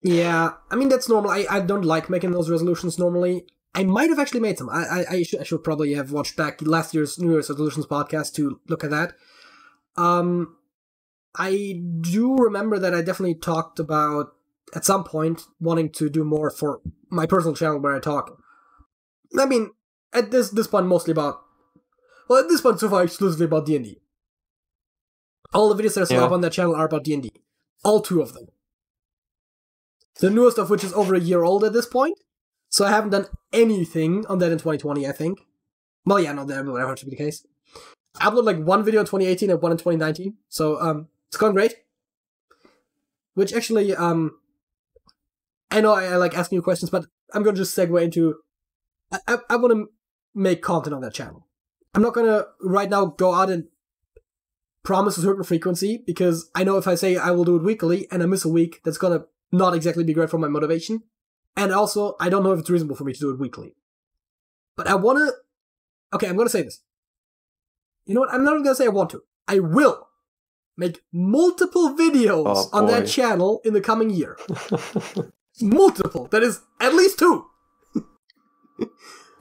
Yeah, I mean, that's normal. I don't like making those resolutions normally. I might have actually made some. I should probably have watched back last year's New Year's Resolutions podcast to look at that. I do remember that I definitely talked about, at some point, wanting to do more for my personal channel where I talk. I mean, at this point, mostly about... Well, at this point, so far, exclusively about D&D. All the videos that I still have on that channel are about D&D. All 2 of them. The newest of which is over a year old at this point. So I haven't done anything on that in 2020, I think. Well, yeah, no, that would have to be the case. I uploaded like one video in 2018 and one in 2019. So it's going great. Which actually, I know I like asking you questions, but I'm going to just segue into... I want to make content on that channel. I'm not going to right now go out and promise a certain frequency, because I know if I say I will do it weekly and I miss a week, that's going to not exactly be great for my motivation. And also, I don't know if it's reasonable for me to do it weekly. But I want to... Okay, I'm going to say this. You know what? I'm not even going to say I want to. I will make multiple videos on that channel in the coming year. Multiple. That is at least 2.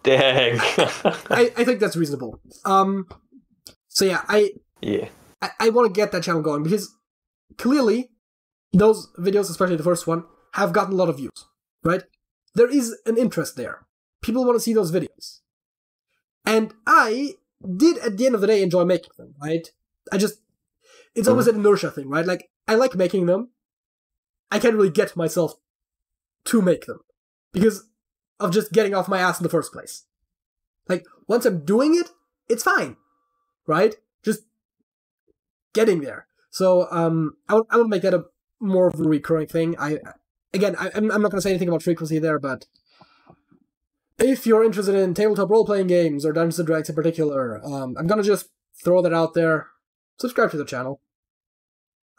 Dang. I think that's reasonable. So yeah, I want to get that channel going, because clearly those videos, especially the first one, have gotten a lot of views, right? There is an interest there. People want to see those videos. And I did, at the end of the day, enjoy making them, right? It's always an inertia thing, right? Like, I like making them. I can't really get myself to make them, because of just getting off my ass in the first place. Like, once I'm doing it, it's fine, right? Just getting there. So, I want to make that a more of a recurring thing. I'm not going to say anything about frequency there, but if you're interested in tabletop role-playing games, or Dungeons & Dragons in particular, I'm going to just throw that out there. Subscribe to the channel.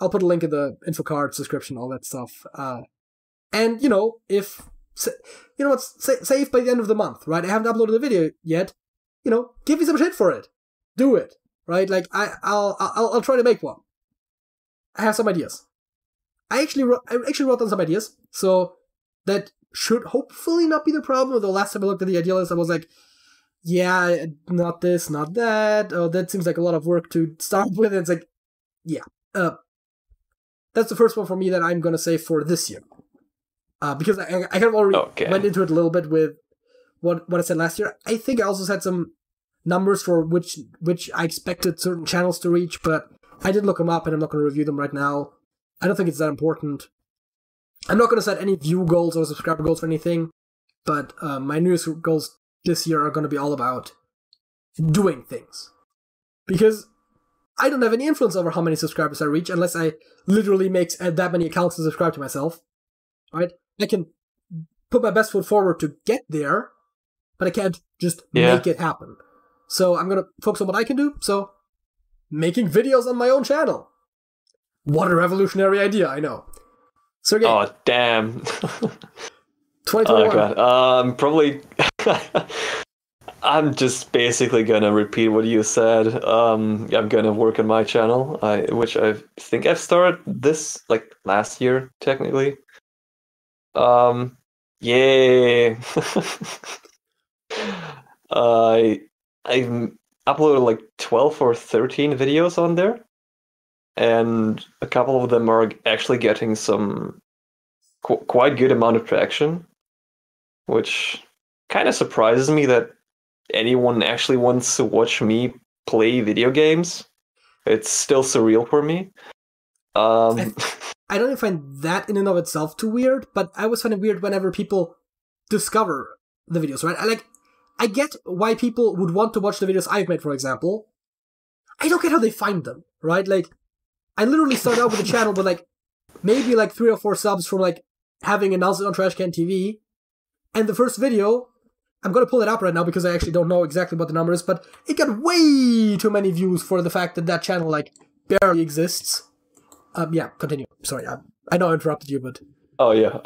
I'll put a link in the info card, subscription, all that stuff. And, you know, say if by the end of the month, right, I haven't uploaded a video yet, you know, give me some shit for it. Do it, right? Like, I'll try to make one. I have some ideas. I actually wrote down some ideas, so that should hopefully not be the problem. The last time I looked at the idea list, I was like, yeah, not this, not that. Oh, that seems like a lot of work to start with. And it's like, yeah. That's the first one for me that I'm going to say for this year. Because I kind of already went into it a little bit with what I said last year. I think I also said some numbers for which I expected certain channels to reach, but I did look them up, and I'm not going to review them right now. I don't think it's that important. I'm not going to set any view goals or subscriber goals for anything, but my newest goals this year are going to be all about doing things. Because I don't have any influence over how many subscribers I reach unless I literally make that many accounts to subscribe to myself. Right? I can put my best foot forward to get there, but I can't just make it happen. So I'm going to focus on what I can do. So, making videos on my own channel. What a revolutionary idea, I know. Sergej. Oh, damn. 2021. Oh, God. Probably... I'm just basically gonna repeat what you said. I'm gonna work on my channel, which I think I've started this, like, last year, technically. Yeah. I've uploaded like 12 or 13 videos on there, and a couple of them are actually getting some quite good amount of traction, which kind of surprises me that anyone actually wants to watch me play video games. It's still surreal for me. I don't find that in and of itself too weird, but I always find it weird whenever people discover the videos, right? I get why people would want to watch the videos I've made, for example. I don't get how they find them, right? Like, I literally started out with a channel with, like, maybe, like, 3 or 4 subs from, like, having announced it on TrashcanTV, and the first video, I'm going to pull it up right now because I actually don't know exactly what the number is, but it got way too many views for the fact that channel, like, barely exists. Yeah, continue. Sorry, I know I interrupted you, but... Oh, yeah.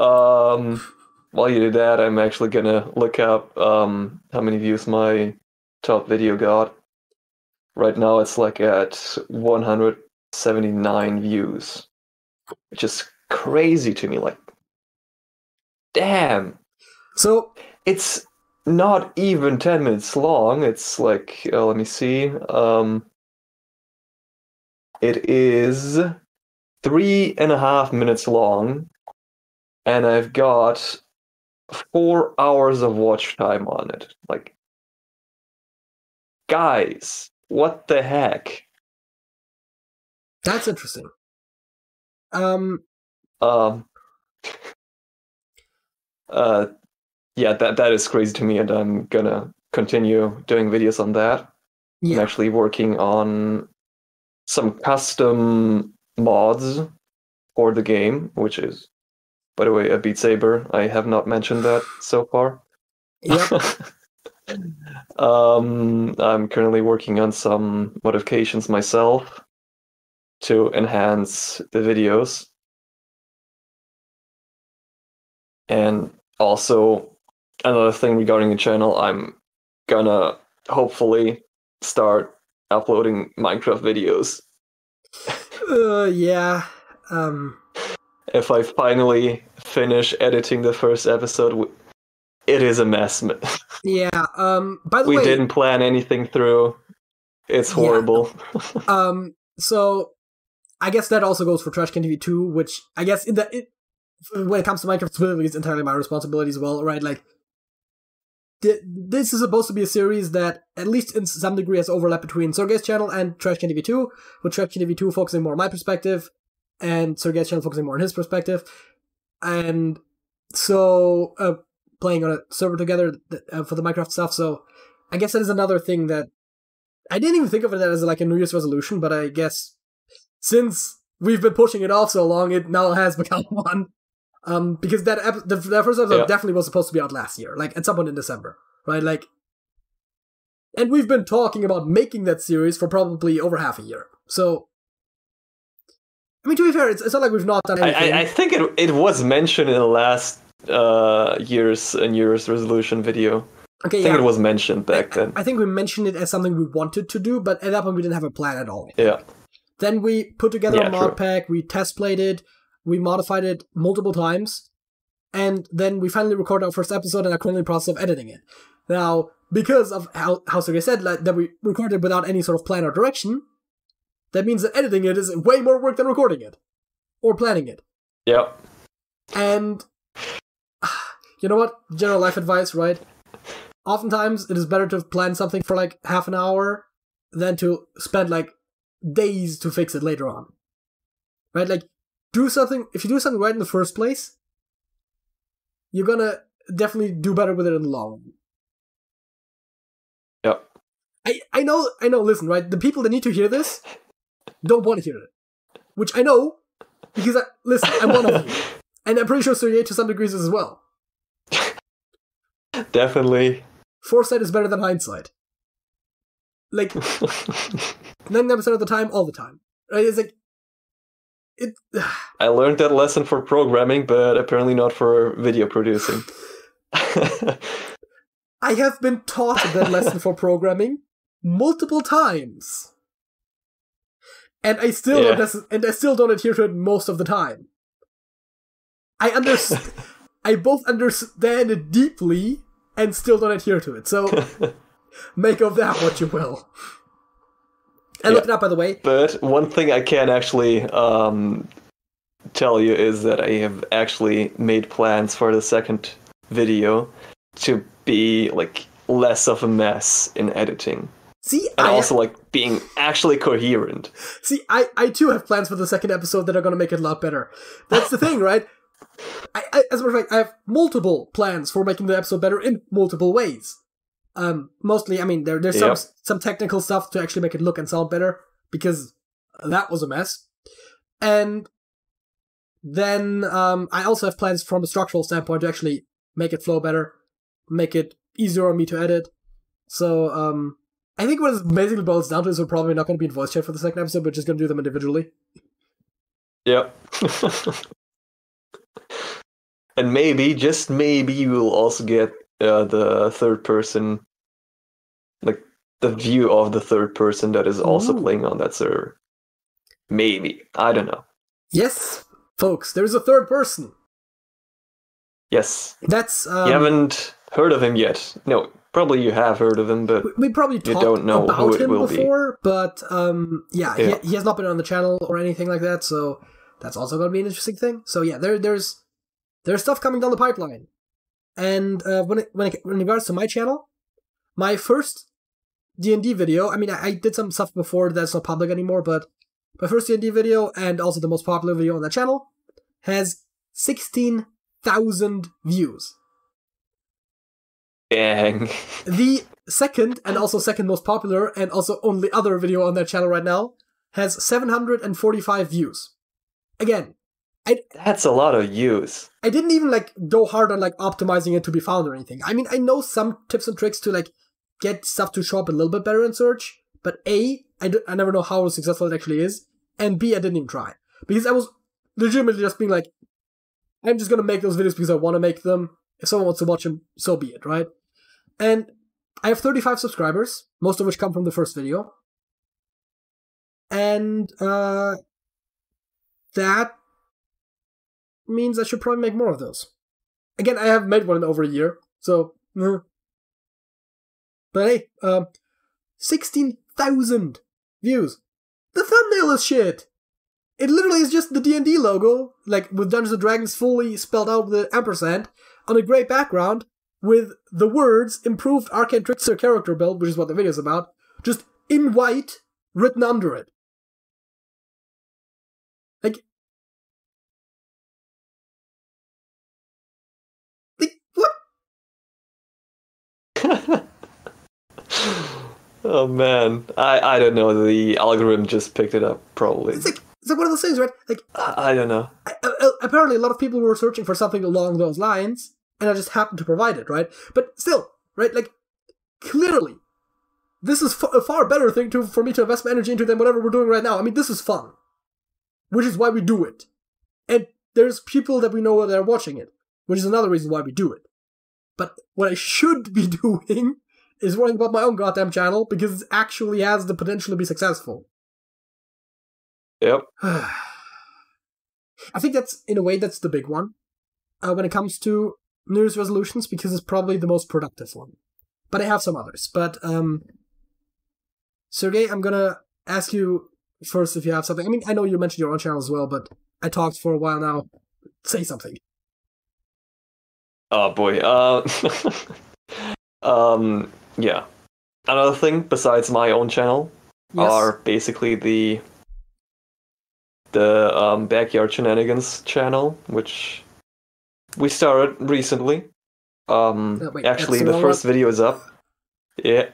While you do that, I'm actually gonna look up how many views my top video got. Right now it's like at 179 views, which is crazy to me. Like, damn. So... It's not even 10 minutes long. It's like, let me see. It is 3.5 minutes long, and I've got 4 hours of watch time on it. Like, guys, what the heck? That's interesting. yeah, that is crazy to me, and I'm gonna continue doing videos on that. I'm Yeah. actually working on some custom mods for the game, which is, by the way, a Beat Saber. I have not mentioned that so far. Yep. I'm currently working on some modifications myself to enhance the videos. And also, another thing regarding the channel, I'm gonna hopefully start uploading Minecraft videos. Yeah. If I finally finish editing the first episode, it is a mess. Yeah. By the We way, didn't plan anything through. It's horrible. Yeah. So I guess that also goes for TrashcanTV 2, which I guess when it comes to Minecraft specifically, it's entirely my responsibility as well, right? Like, this is supposed to be a series that, at least in some degree, has overlap between Sergej's channel and TrashcanTV 2, with TrashcanTV 2 focusing more on my perspective, and Sergej's channel focusing more on his perspective. And so, playing on a server together for the Minecraft stuff, so I guess that is another thing that I didn't even think of it as like a New Year's resolution, but I guess since we've been pushing it off so long, it now has become one. Because the first episode definitely was supposed to be out last year, like at some point in December, right? Like, and we've been talking about making that series for probably over half a year. So, I mean, to be fair, it's not like we've not done anything. I think it was mentioned in the last year's resolution video. Okay, I think it was mentioned back then. I think we mentioned it as something we wanted to do, but at that point we didn't have a plan at all. Yeah. Then we put together a mod pack, we test played it, we modified it multiple times, and then we finally recorded our first episode and are currently in the process of editing it. Now, because of how Sergej said, like, that we recorded without any sort of plan or direction, that means that editing it is way more work than recording it. Or planning it. Yep. And, you know what? General life advice, right? Oftentimes, it is better to plan something for like half an hour than to spend like days to fix it later on. Right? Like, if you do something right in the first place, you're gonna definitely do better with it in the long run. Yep. I know, listen, right? The people that need to hear this don't want to hear it. Which I know, because, listen, I'm one of you. And I'm pretty sure Sergej to some degrees as well. Definitely. Foresight is better than hindsight. Like, 99% of the time, all the time. Right? It's like, I learned that lesson for programming, but apparently not for video producing. I have been taught that lesson for programming multiple times. And I still don't adhere to it most of the time. I both understand it deeply and still don't adhere to it. So make of that what you will. I looked it up, by the way. But one thing I can actually tell you is that I have actually made plans for the second video to be like less of a mess in editing. See, and also like being actually coherent. See, I too have plans for the second episode that are going to make it a lot better. That's the thing, right? As a matter of fact, I have multiple plans for making the episode better in multiple ways. Mostly, I mean, there's some technical stuff to actually make it look and sound better, because that was a mess. And then I also have plans from a structural standpoint to actually make it flow better, make it easier on me to edit. So, I think what it basically boils down to is we're probably not going to be in voice chat for the second episode, we're just going to do them individually. Yep. And maybe, just maybe, you will also get the third person, like the view of the third person that is also playing on that server. Maybe. I don't know. Yes, folks, there's a third person. Yes. That's you haven't heard of him yet. No, probably you have heard of him, but we probably you don't know about who it him will before, be. But he has not been on the channel or anything like that, so that's also going to be an interesting thing. So yeah, there's stuff coming down the pipeline. And when in regards to my channel, my first D&D video, I mean, I did some stuff before that's not public anymore, but my first D&D video, and also the most popular video on that channel, has 16,000 16,000 views. Dang. The second, and also second most popular, and also only other video on that channel right now, has 745 views. Again, That's a lot of views. I didn't even like go hard on like optimizing it to be found or anything. I mean, I know some tips and tricks to like get stuff to show up a little bit better in search, but A, I never know how successful it actually is, and B, I didn't even try. Because I was legitimately just being like, I'm just gonna make those videos because I want to make them. If someone wants to watch them, so be it, right? And I have 35 subscribers, most of which come from the first video. And that means I should probably make more of those. Again, I haven't made one in over a year, so... But hey, 16,000 views. The thumbnail is shit! It literally is just the D&D logo, like with Dungeons & Dragons fully spelled out with an ampersand, on a grey background, with the words, improved Arcane Trickster character build, which is what the video is about, just in white, written under it. Like, what? Oh man, I don't know. The algorithm just picked it up, probably. It's like one of those things, right? Like, I don't know. Apparently, a lot of people were searching for something along those lines, and I just happened to provide it, right? But still, right? Like, clearly, this is a far better thing for me to invest my energy into than whatever we're doing right now. I mean, this is fun, which is why we do it, and there's people that we know that are watching it, which is another reason why we do it. But what I should be doing is worrying about my own goddamn channel because it actually has the potential to be successful. Yep. I think that's, in a way, that's the big one when it comes to New Year's resolutions, because it's probably the most productive one. But I have some others. But, Sergej, I'm gonna ask you first if you have something. I mean, I know you mentioned your own channel as well, but I talked for a while now. Say something. Oh boy. Yeah. Another thing besides my own channel are basically the Backyard Shenanigans channel, which we started recently. Actually, the first video is up. Yeah.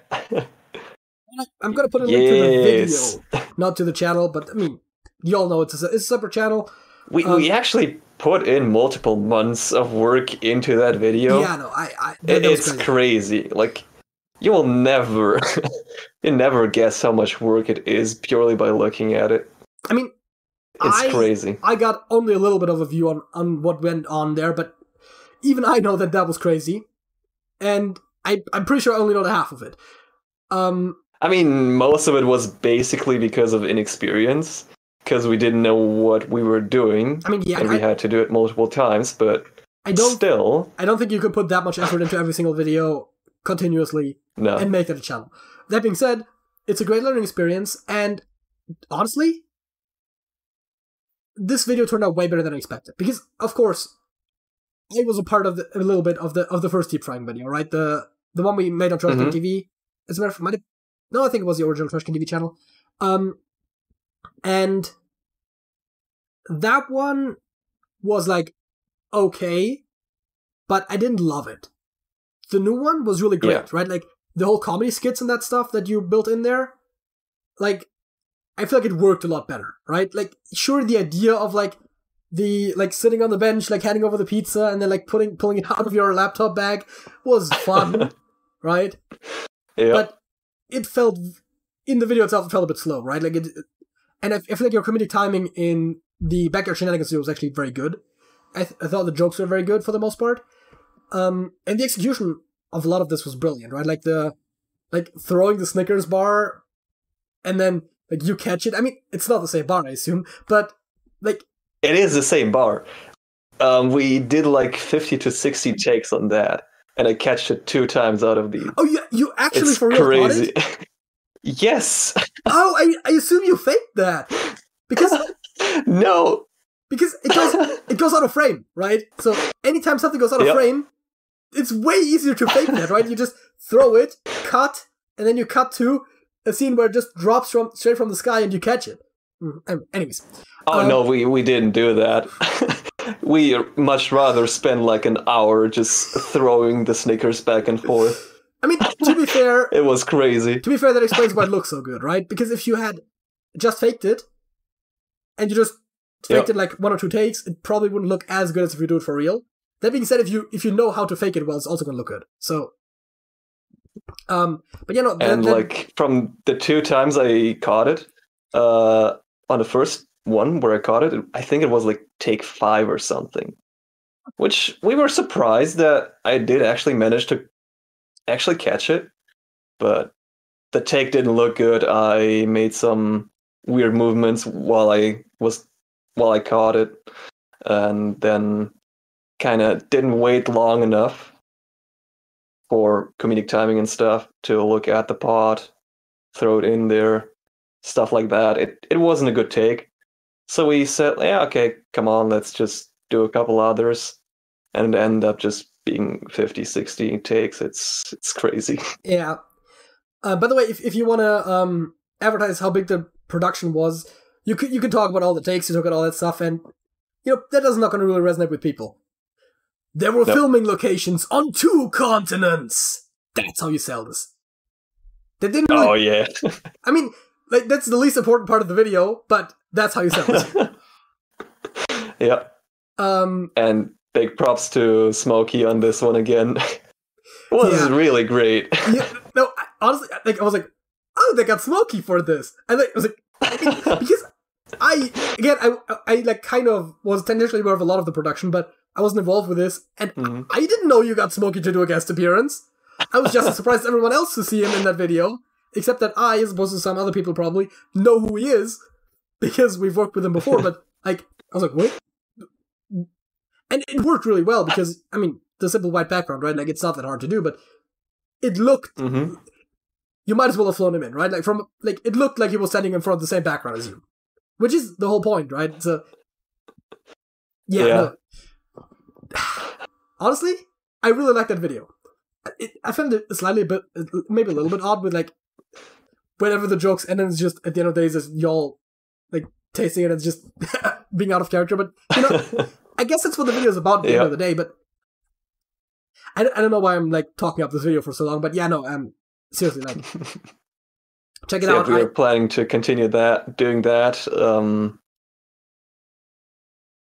I'm gonna put a link to the video, not to the channel, but I mean, you all know it's a separate channel. We actually put in multiple months of work into that video. Yeah, no, it's crazy. Like, you will never, you never guess how much work it is purely by looking at it. I mean, it's crazy. I got only a little bit of a view on what went on there, but even I know that was crazy, and I'm pretty sure I only know the half of it. I mean, most of it was basically because of inexperience, because we didn't know what we were doing. I mean, yeah, and we had to do it multiple times, but I don't think you could put that much effort into every single video continuously and make it a channel. That being said, it's a great learning experience, and honestly, this video turned out way better than I expected. Because, of course, I was a part of a little bit of the first deep frying video, right? The one we made on TrashcanTV. As a matter of fact, I think it was the original TrashcanTV channel. And that one was like okay, but I didn't love it. The new one was really great, right? Like the whole comedy skits and that stuff that you built in there, like I feel like it worked a lot better, right? Like sure, the idea of like the sitting on the bench, like handing over the pizza and then like pulling it out of your laptop bag was fun, right? Yeah. But it felt in the video itself, it felt a bit slow, right? Like and I feel like your comedic timing in the Backyard Shenanigans video was actually very good. I thought the jokes were very good for the most part. And the execution of a lot of this was brilliant, right? Like throwing the Snickers bar and then like you catch it. I mean, it's not the same bar, I assume, but like it is the same bar. We did like 50 to 60 takes on that, and I catched it 2 times out of the. Oh, you actually it's for real crazy. caught it? Yes. Oh, I assume you faked that because no. Because it goes out of frame, right? So anytime something goes out of frame, it's way easier to fake that, right? You just throw it, cut, and then you cut to a scene where it just drops straight from the sky and you catch it. Anyways. Oh no, we didn't do that. We much rather spend like an hour just throwing the Snickers back and forth. I mean, to be fair... It was crazy. To be fair, that explains why it looks so good, right? Because if you had just faked it, and you just faked it like 1 or 2 takes, it probably wouldn't look as good as if you do it for real. That being said, if you know how to fake it well, it's also going to look good. So... but like from the 2 times I caught it, on the first one where I caught it, I think it was like take 5 or something, which we were surprised that I did actually manage to actually catch it, but the take didn't look good. I made some weird movements while I caught it, and then kind of didn't wait long enough for comedic timing and stuff to look at the pot, throw it in there, stuff like that. It wasn't a good take. So we said, yeah, okay, come on, let's just do a couple others. And it ended up just being 50, 60 takes. It's crazy. Yeah. By the way, if you want to advertise how big the production was, you could talk about all the takes, you talk about all that stuff, and that is not going to really resonate with people. There were filming locations on 2 continents. That's how you sell this. They didn't really... Oh, yeah. I mean, like, that's the least important part of the video, but that's how you sell it. Yeah. And big props to Smokey on this one again. It was really great. No, honestly, I was like, oh, they got Smokey for this. And I was like, because I like kind of was tangentially aware of a lot of the production, but I wasn't involved with this, and I didn't know you got Smokey to do a guest appearance. I was just as surprised as everyone else to see him in that video, except that I, as opposed to some other people probably, know who he is, because we've worked with him before, but, like, I was like, what? And it worked really well, because, I mean, the simple white background, right? Like, it's not that hard to do, but it looked... You might as well have flown him in, right? Like, it looked like he was standing in front of the same background as you. Which is the whole point, right? So... Yeah. No. Honestly, I really like that video. I found it maybe a little bit odd with, like, whenever the jokes end, and it's just, at the end of the day, it's just y'all, like, tasting it, and it's just being out of character, but, I guess that's what the video is about at the end of the day, but I don't know why I'm, like, talking up this video for so long, but seriously, like, check it out. We're planning to continue doing that,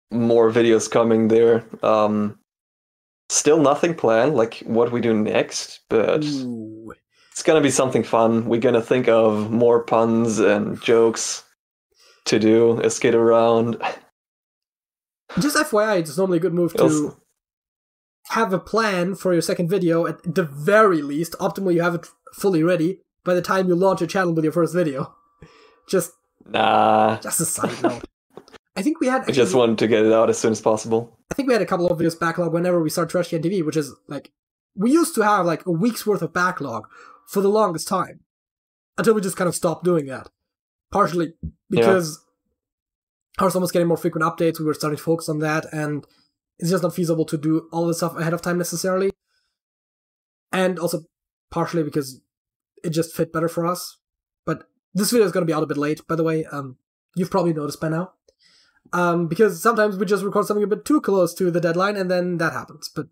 more videos coming there. Still nothing planned, like what we do next, but it's gonna be something fun. We're gonna think of more puns and jokes to do, a skid around. Just FYI, it's normally a good move to have a plan for your second video. At the very least, optimally, you have it fully ready by the time you launch your channel with your first video. Just a side note. I think we had... I just wanted to get it out as soon as possible. I think we had a couple of videos backlog whenever we start TrashcanTV, which is, like... We used to have, like, a week's worth of backlog for the longest time. Until we just kind of stopped doing that. Partially because Hearthstone was getting more frequent updates, we were starting to focus on that, and it's just not feasible to do all this stuff ahead of time necessarily. And also partially because it just fit better for us. But this video is going to be out a bit late, by the way. You've probably noticed by now. Because sometimes we just record something a bit too close to the deadline, and then that happens. But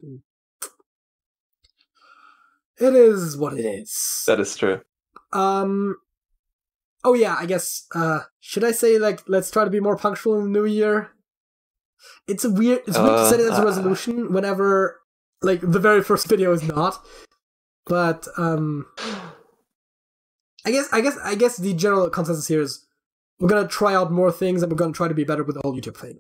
it is what it is. That is true. Oh yeah, I guess, should I say, like, let's try to be more punctual in the new year? It's weird to set it as a resolution whenever, like, the very first video is not. But, I guess the general consensus here is we're gonna try out more things, and we're gonna try to be better with the whole YouTube thing.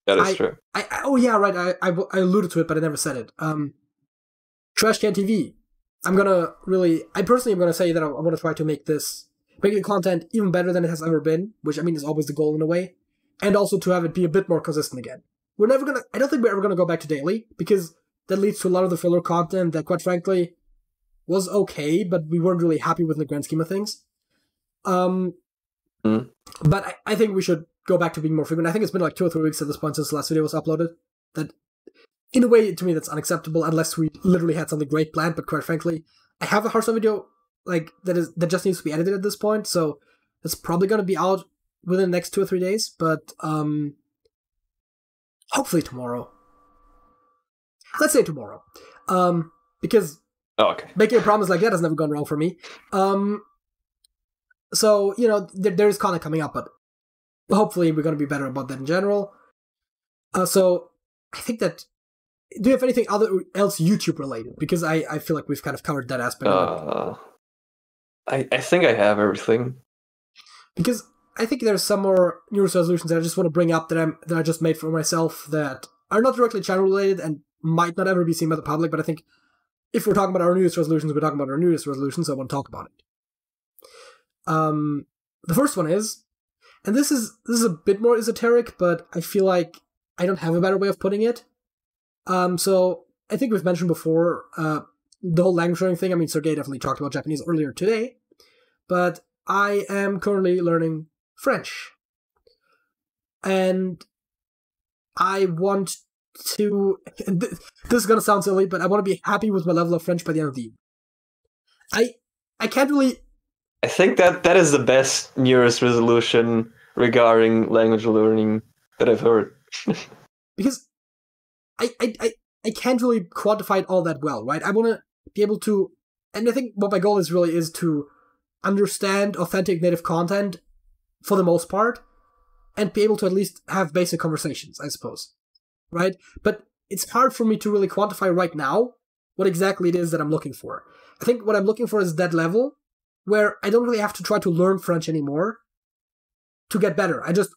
That is true. Oh yeah, right. I alluded to it, but I never said it. TrashcanTV. I personally am gonna say that I want to try to make the content even better than it has ever been, which I mean is always the goal in a way, and also to have it be a bit more consistent again. I don't think we're ever gonna go back to daily, because that leads to a lot of the filler content that, quite frankly, was okay, but we weren't really happy with in the grand scheme of things. But I think we should go back to being more frequent. I think it's been like 2 or 3 weeks at this point since the last video was uploaded. That, in a way, to me, that's unacceptable unless we literally had something great planned. But quite frankly, I have a Hearthstone video like that just needs to be edited at this point, so it's probably going to be out within the next 2 or 3 days, but hopefully tomorrow. Let's say tomorrow. Because making a promise like that has never gone wrong for me. So, there is content coming up, but hopefully we're going to be better about that in general. So, I think that... Do you have anything else YouTube related? Because I feel like we've kind of covered that aspect of it. I think I have everything. Because I think there's some more New Year's resolutions that I just want to bring up that I just made for myself that are not directly channel related and might not ever be seen by the public, but I think if we're talking about our New Year's resolutions, we're talking about our New Year's resolutions, so I want to talk about it. The first one is, and this is a bit more esoteric, but I feel like I don't have a better way of putting it. So I think we've mentioned before the whole language learning thing. I mean, Sergej definitely talked about Japanese earlier today, but I am currently learning French, and I want to. And this is gonna sound silly, but I want to be happy with my level of French by the end of the year. I can't really. I think that is the best New Year's resolution regarding language learning that I've heard. Because I can't really quantify it all that well, right? I want to be able to, and I think what my goal is to understand authentic native content for the most part, and be able to at least have basic conversations, I suppose, right? But it's hard for me to really quantify right now what exactly it is that I'm looking for. I think what I'm looking for is that level where I don't really have to try to learn French anymore to get better. I just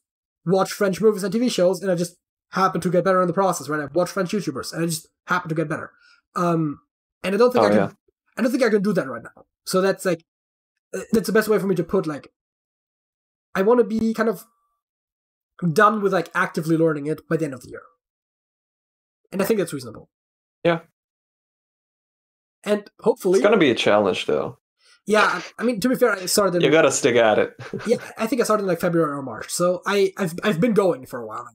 watch French movies and TV shows, and I just happen to get better in the process, right? I watch French YouTubers, and I just happen to get better. And I don't think I don't think I can do that right now. So that's that's the best way for me to put, I want to be kind of done with, actively learning it by the end of the year. And I think that's reasonable. Yeah. And hopefully... It's going to be a challenge, though. Yeah, I mean, to be fair, I started... You gotta stick at it. Yeah, I think I started in, February or March. So I've been going for a while now.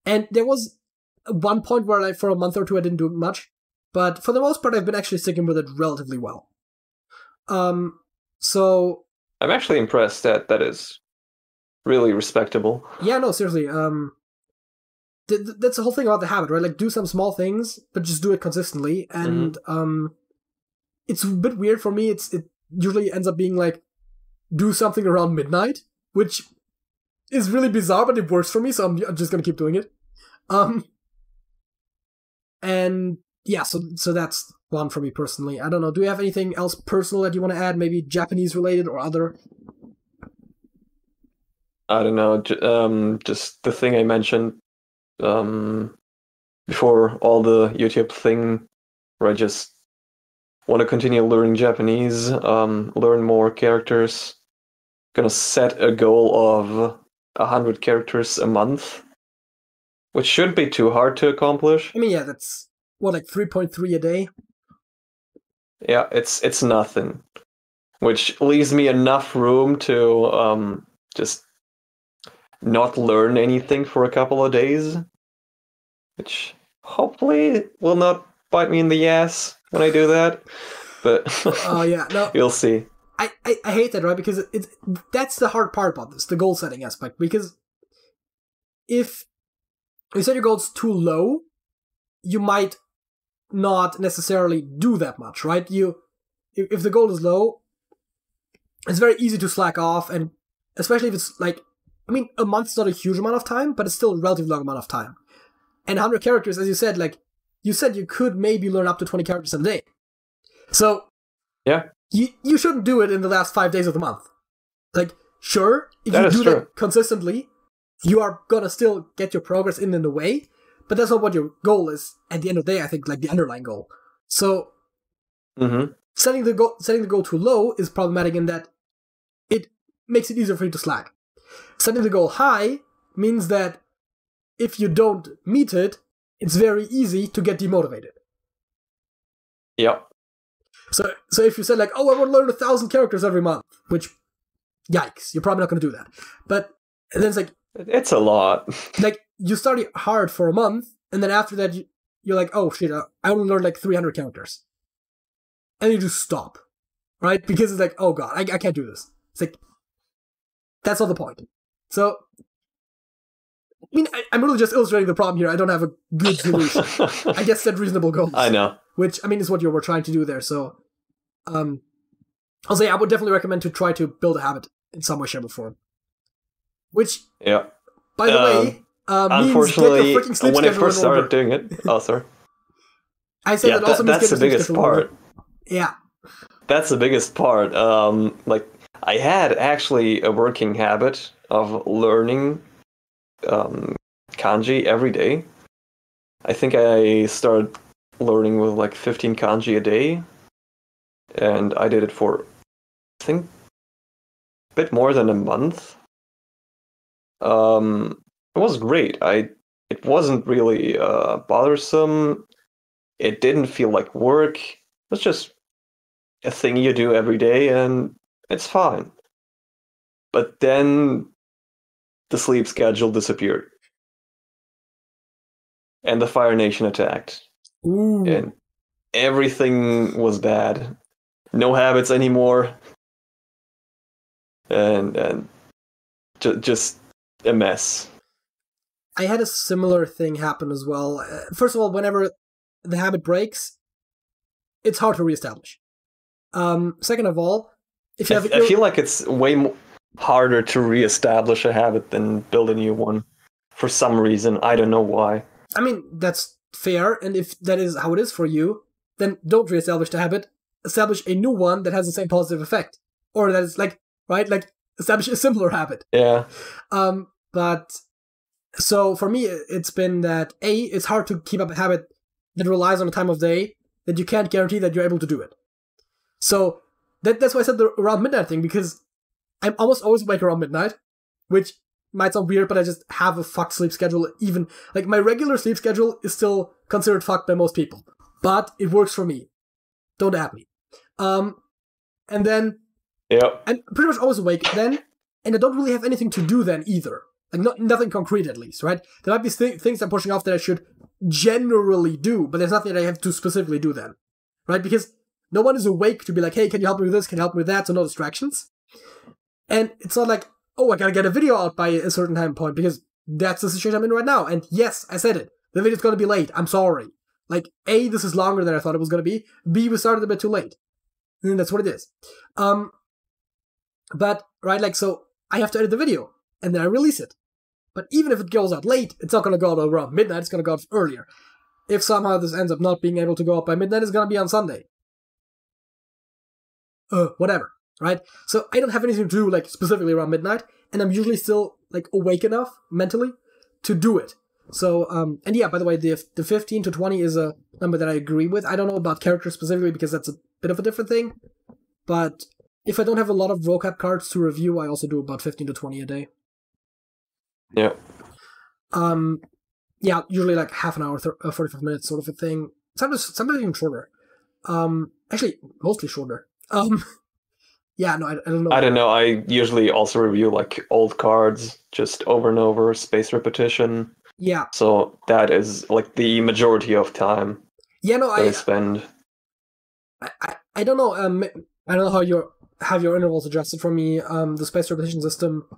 And there was one point where, for a month or two, I didn't do much. But for the most part, I've been actually sticking with it relatively well. So... I'm actually impressed that is really respectable. Yeah, no, seriously. That's the whole thing about the habit, right? Do some small things, but just do it consistently. And it's a bit weird for me. It usually ends up being, do something around midnight, which is really bizarre, but it works for me, so I'm just gonna keep doing it. And yeah, so that's one for me personally. I don't know. Do you have anything else personal that you want to add? Maybe Japanese related or other? I don't know. Just the thing I mentioned before all the YouTube thing, where I just want to continue learning Japanese, learn more characters. Gonna set a goal of 100 characters a month, which shouldn't be too hard to accomplish. I mean, yeah, that's 3.3 a day. Yeah, it's nothing, which leaves me enough room to just not learn anything for a couple of days, which hopefully will not bite me in the ass when I do that. But yeah, no, you'll see. I hate that, right? Because that's the hard part about this, the goal setting aspect. Because if you set your goals too low, you might not necessarily do that much, right? If the goal is low, it's very easy to slack off, and especially if it's a month's not a huge amount of time, but it's still a relatively long amount of time. And 100 characters, as you said, you could maybe learn up to 20 characters a day. So yeah, you shouldn't do it in the last 5 days of the month. Sure, if you do that consistently, you are gonna still get your progress in a way, but that's not what your goal is at the end of the day. I think the underlying goal. So setting the goal too low is problematic in that it makes it easier for you to slack. Setting the goal high means that if you don't meet it, it's very easy to get demotivated. Yep. So if you said I want to learn 1,000 characters every month, which, yikes, you're probably not going to do that. But then it's it's a lot. You start hard for a month, and then after that you're oh shit, I only learned 300 characters, and you just stop, right? Because it's oh god, I can't do this. It's that's not the point. So, I mean, I'm really just illustrating the problem here. I don't have a good solution. I guess set reasonable goals. I know. Which, I mean, is what you were trying to do there. So, I'll say I would definitely recommend to try to build a habit in some way, shape, or form. Which, by the way, unfortunately, when I first started doing it, sorry. I said that also means that's the biggest part. Yeah. That's the biggest part. Like, I had actually a working habit of learning kanji every day. I think I started learning with like 15 kanji a day, and I did it for, I think, a bit more than a month. It was great. It wasn't really bothersome. It didn't feel like work. It was just a thing you do every day, and it's fine. But then the sleep schedule disappeared. And the Fire Nation attacked. Ooh. And everything was bad. No habits anymore. And just a mess. I had a similar thing happen as well. First of all, whenever the habit breaks, it's hard to reestablish. Second of all, if you have... I feel like it's way harder to reestablish a habit than build a new one. For some reason, I don't know why. I mean, that's fair, and if that is how it is for you, then don't reestablish the habit. Establish a new one that has the same positive effect. Or that is like, right? Like, establish a similar habit. Yeah. But, so for me, it's been that, it's hard to keep up a habit that relies on a time of day that you can't guarantee that you're able to do it. So, that's why I said the around midnight thing, because I'm almost always awake around midnight, which might sound weird, but I just have a fucked sleep schedule. Even, like, my regular sleep schedule is still considered fucked by most people. But it works for me. Don't at me. And then... Yep. I'm pretty much always awake then, and I don't really have anything to do then either. Like, nothing concrete, at least, right? There might be things I'm pushing off that I should generally do, but there's nothing that I have to specifically do then. Right? Because no one is awake to be like, hey, can you help me with this? Can you help me with that? So no distractions. And it's not like, oh, I gotta get a video out by a certain time point, because that's the situation I'm in right now. And yes, I said it. The video's gonna be late. I'm sorry. Like, A, this is longer than I thought it was gonna be. B, we started a bit too late. And that's what it is. But, right, like, so I have to edit the video, and then I release it. But even if it goes out late, it's not gonna go out around midnight, it's gonna go out earlier. If somehow this ends up not being able to go out by midnight, it's gonna be on Sunday. Whatever. Right? So I don't have anything to do, like, specifically around midnight, and I'm usually still, like, awake enough, mentally, to do it. So, and yeah, by the way, the 15 to 20 is a number that I agree with. I don't know about characters specifically, because that's a bit of a different thing, but if I don't have a lot of vocab cards to review, I also do about 15 to 20 a day. Yeah. Yeah, usually like half an hour, 45 minutes sort of a thing. Sometimes even shorter. Actually, mostly shorter. Yeah, no, I don't know. I don't know. I usually also review like old cards, just over and over, space repetition. Yeah. So that is like the majority of time. Yeah, no, I spend. I don't know. I don't know how you have your intervals adjusted for me. The space repetition system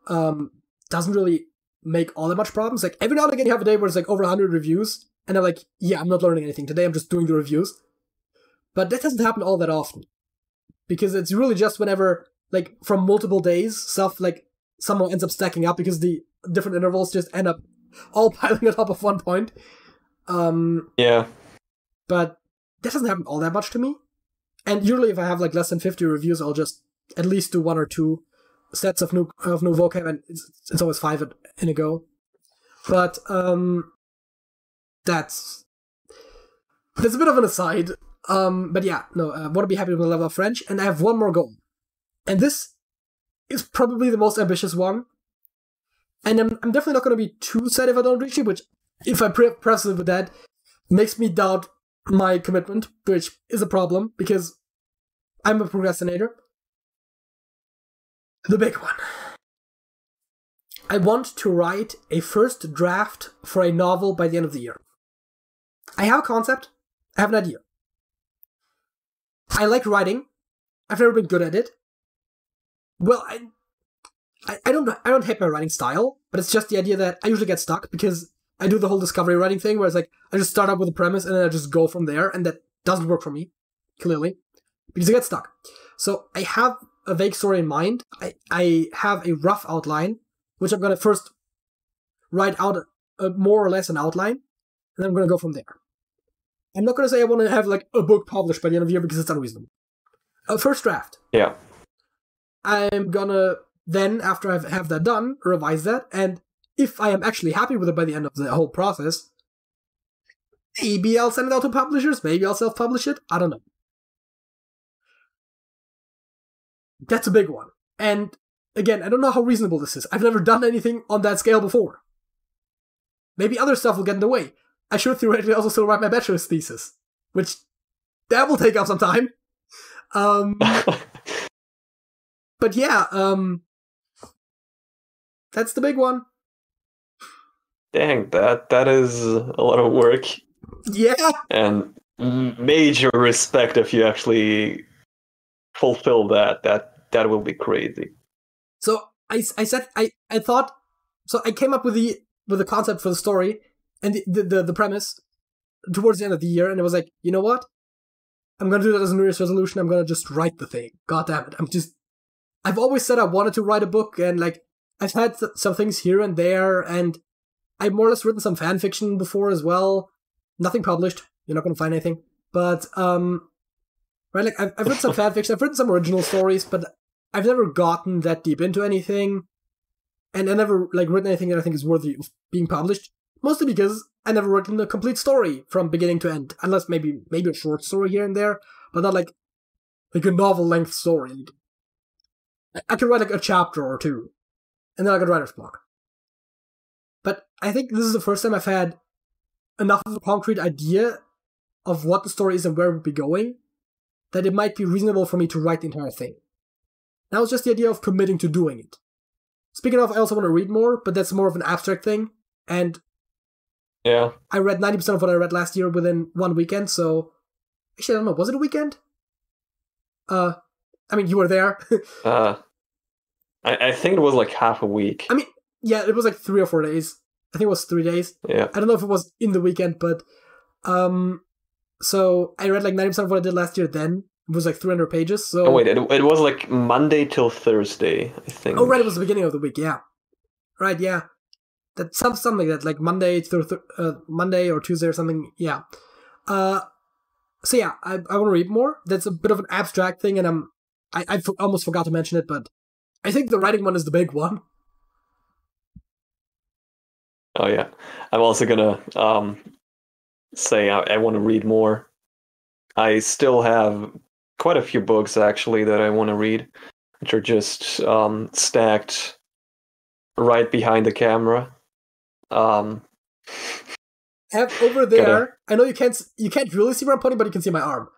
doesn't really make all that much problems. Like, every now and again you have a day where it's like over 100 reviews, and I'm like, yeah, I'm not learning anything today, I'm just doing the reviews. But that doesn't happen all that often. Because it's really just whenever, like, from multiple days, stuff, like, somehow ends up stacking up because the different intervals just end up all piling on top of one point. Yeah. But that doesn't happen all that much to me. And usually if I have, like, less than 50 reviews, I'll just at least do 1 or 2 sets of new vocab, and it's always 5 in a go. But, that's a bit of an aside. But yeah, no, I want to be happy with the level of French, and I have one more goal. And this is probably the most ambitious one. And I'm definitely not going to be too sad if I don't reach it, which, if I press it with that, makes me doubt my commitment, which is a problem, because I'm a procrastinator. The big one. I want to write a first draft for a novel by the end of the year. I have a concept. I have an idea. I like writing. I've never been good at it. Well, I don't hate my writing style, but it's just the idea that I usually get stuck because I do the whole discovery writing thing where it's like I just start up with a premise and then I just go from there, and that doesn't work for me, clearly, because I get stuck. So I have a vague story in mind. I have a rough outline, which I'm going to first write out more or less an outline, and then I'm going to go from there. I'm not going to say I want to have like a book published by the end of the year because it's unreasonable. First draft. Yeah. I'm going to then, after I have that done, revise that, and if I am actually happy with it by the end of the whole process, maybe I'll send it out to publishers, maybe I'll self-publish it, I don't know. That's a big one. And again, I don't know how reasonable this is. I've never done anything on that scale before. Maybe other stuff will get in the way. I should theoretically also still write my bachelor's thesis, which that will take up some time. But yeah, that's the big one. Dang, that is a lot of work. Yeah. And major respect if you actually fulfill that. That will be crazy. So I thought, so I came up with the concept for the story and the premise towards the end of the year, and it was like, you know what? I'm gonna do that as a New Year's resolution. I'm gonna just write the thing. God damn it! I've always said I wanted to write a book, and like I've had some things here and there, and I've more or less written some fan fiction before as well. Nothing published. You're not gonna find anything. But right, like I've written some fan fiction. I've written some original stories, but I've never gotten that deep into anything, and I never like written anything that I think is worthy of being published. Mostly because I never written a complete story from beginning to end, unless maybe a short story here and there, but not like a novel-length story. I could write like a chapter or two, and then I could writer's block. But I think this is the first time I've had enough of a concrete idea of what the story is and where it would be going, that it might be reasonable for me to write the entire thing. Now it's just the idea of committing to doing it. Speaking of, I also want to read more, but that's more of an abstract thing, and yeah, I read 90% of what I read last year within one weekend, so actually, I don't know, was it a weekend? I mean, you were there. I think it was like half a week. I mean, yeah, it was like 3 or 4 days. I think it was 3 days. Yeah. I don't know if it was in the weekend, but so I read like 90% of what I did last year then. It was like 300 pages, so... Oh, wait, it was like Monday till Thursday, I think. Oh, right, it was the beginning of the week, yeah. Right, yeah. That something like that, like Monday or Tuesday or something, yeah. So yeah, I want to read more. That's a bit of an abstract thing, and I almost forgot to mention it, but I think the writing one is the big one. Oh yeah, I'm also gonna say I want to read more. I still have quite a few books actually that I want to read, which are just stacked right behind the camera. Have over there, I know you can't really see where I'm pointing, but you can see my arm.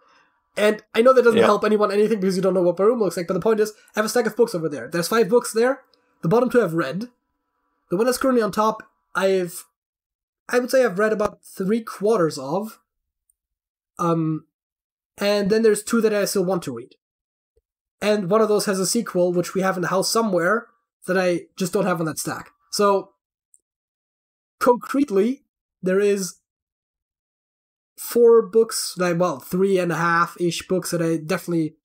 And I know that doesn't help anyone anything because you don't know what my room looks like, but the point is, I have a stack of books over there. There's 5 books there. The bottom 2 I've read. The one that's currently on top, I would say I've read about 3/4 of. And then there's 2 that I still want to read. And one of those has a sequel, which we have in the house somewhere, that I just don't have on that stack. So, concretely, there is 4 books, 3.5-ish books that I definitely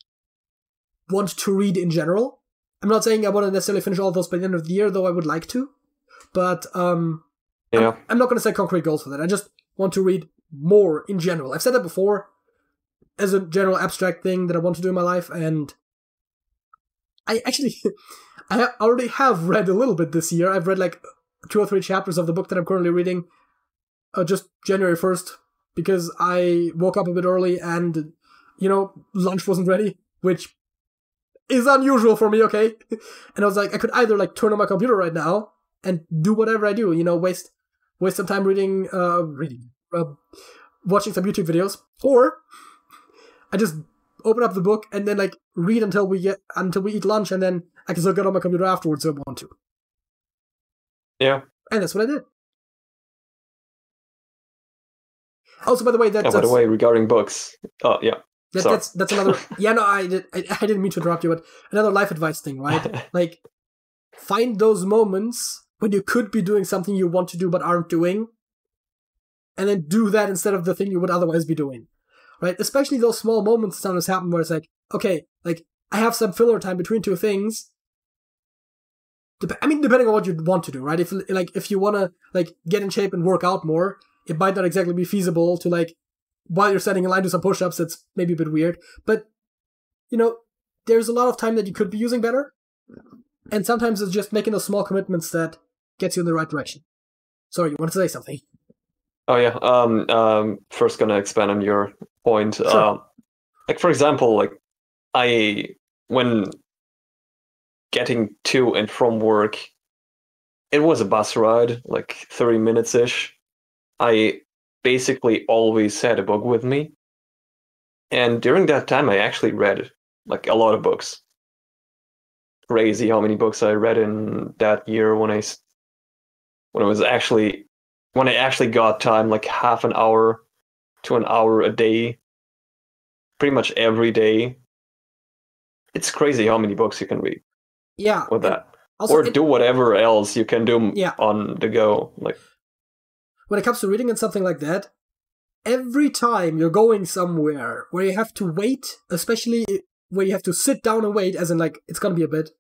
want to read in general. I'm not saying I want to necessarily finish all of those by the end of the year, though I would like to. But I'm not going to set concrete goals for that. I just want to read more in general. I've said that before as a general abstract thing that I want to do in my life, and I actually I already have read a little bit this year. I've read like 2 or 3 chapters of the book that I'm currently reading just January 1st, because I woke up a bit early and, lunch wasn't ready, which is unusual for me, okay? And I was like, I could either like turn on my computer right now and do whatever I do, waste some time watching some YouTube videos, or I just open up the book and then like read until we eat lunch, and then I can still get on my computer afterwards if I want to. Yeah. And that's what I did. Also, by the way, regarding books. Oh, yeah. That's another... Yeah, no, I didn't mean to interrupt you, but another life advice thing, right? Like, find those moments when you could be doing something you want to do but aren't doing, and then do that instead of the thing you would otherwise be doing, right? Especially those small moments sometimes happen where it's like, okay, like, I have some filler time between two things. Depending on what you want to do, right? If you want to, like, get in shape and work out more, it might not exactly be feasible to, like, while you're standing in line, do some push-ups. It's maybe a bit weird. But, there's a lot of time that you could be using better. And sometimes it's just making those small commitments that gets you in the right direction. Sorry, you wanted to say something? Oh yeah. First, gonna expand on your point. Sure. Like, for example, like, when getting to and from work, it was a bus ride, like 30 minutes ish. I basically always had a book with me, and during that time, I actually read like a lot of books. Crazy how many books I read in that year when I actually got time, like half an hour to an hour a day, pretty much every day. It's crazy how many books you can read. Yeah. With that. Also, do whatever else you can do Yeah. on the go. Like, when it comes to reading and something like that, every time you're going somewhere where you have to wait, especially where you have to sit down and wait, as in, like, it's gonna be a bit,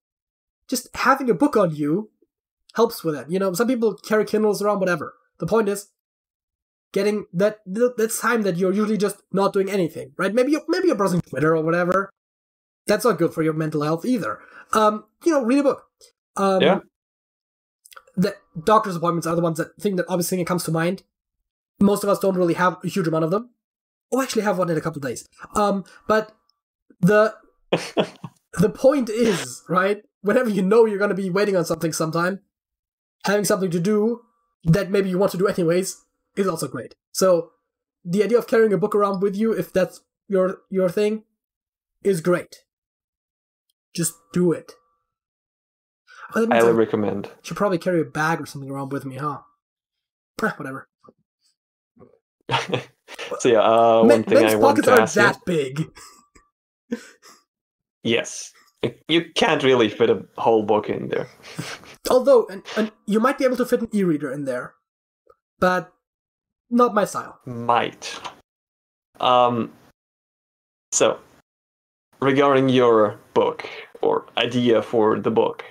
just having a book on you helps with that. Some people carry Kindles around, whatever. The point is getting that time that you're usually just not doing anything, right? Maybe you're browsing Twitter or whatever. That's not good for your mental health either. Read a book. Yeah. The doctor's appointments are the ones that obviously comes to mind. Most of us don't really have a huge amount of them. Oh, actually have one in a couple of days. But the point is, right, whenever you know you're going to be waiting on something sometime, having something to do that maybe you want to do anyways is also great. So the idea of carrying a book around with you, if that's your thing, is great. Just do it. Oh, highly recommend. Should probably carry a bag or something around with me, huh? Whatever. So yeah, one thing men's I want pockets to aren't ask that you. big. Yes, you can't really fit a whole book in there. Although, and you might be able to fit an e-reader in there, but not my style. Might. So, regarding your book or idea for the book,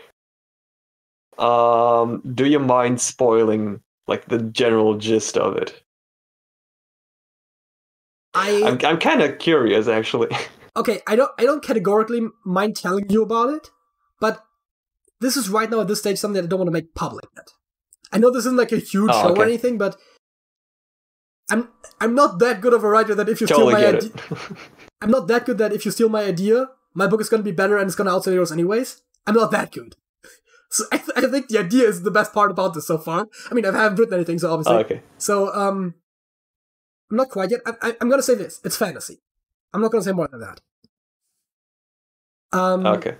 do you mind spoiling like the general gist of it? I'm kind of curious, actually. Okay, I don't categorically mind telling you about it, but this is right now at this stage something that I don't want to make public yet. I know this isn't like a huge show or anything, but I'm not that good of a writer that if you steal my idea, I'm not that good that if you steal my idea, my book is going to be better and it's going to outsell yours anyways. I'm not that good. So I think the idea is the best part about this so far. I mean, I haven't written anything, so obviously. Okay. So, I'm not quite yet. I'm going to say this. It's fantasy. I'm not going to say more than that. Okay.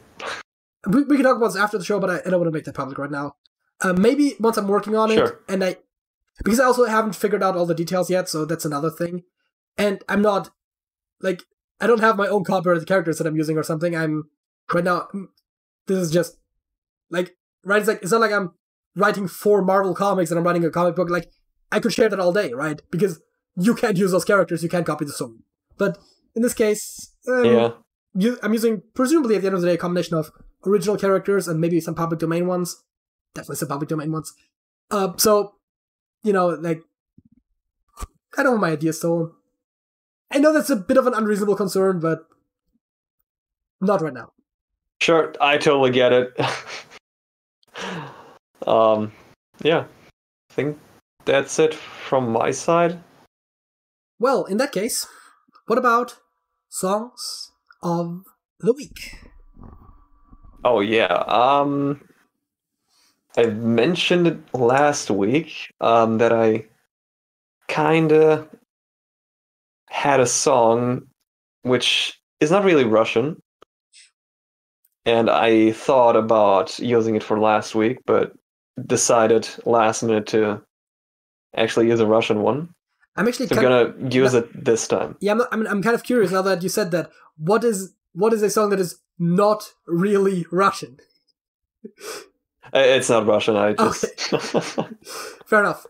We can talk about this after the show, but I don't want to make that public right now. Maybe once I'm working on it, and because I also haven't figured out all the details yet, so that's another thing. And I'm not, like, I don't have my own copyrighted characters that I'm using or something. Right now, this is just, like, right? It's not like I'm writing 4 Marvel comics and I'm writing a comic book. Like, I could share that all day, right? Because you can't use those characters, you can't copy the story. But in this case, I'm using, presumably at the end of the day, a combination of original characters and maybe some public domain ones. Definitely some public domain ones. So, like, I don't want my ideas stolen. I know that's a bit of an unreasonable concern, but not right now. Sure, I totally get it. Yeah, I think that's it from my side. Well, in that case, what about songs of the week? Oh yeah, I mentioned it last week that I kinda had a song which is not really Russian, and I thought about using it for last week, but decided last minute to actually use a Russian one. I'm actually gonna use it this time. Yeah, I'm kind of curious now that you said that. What is a song that is not really Russian? It's not Russian. I just. Fair enough.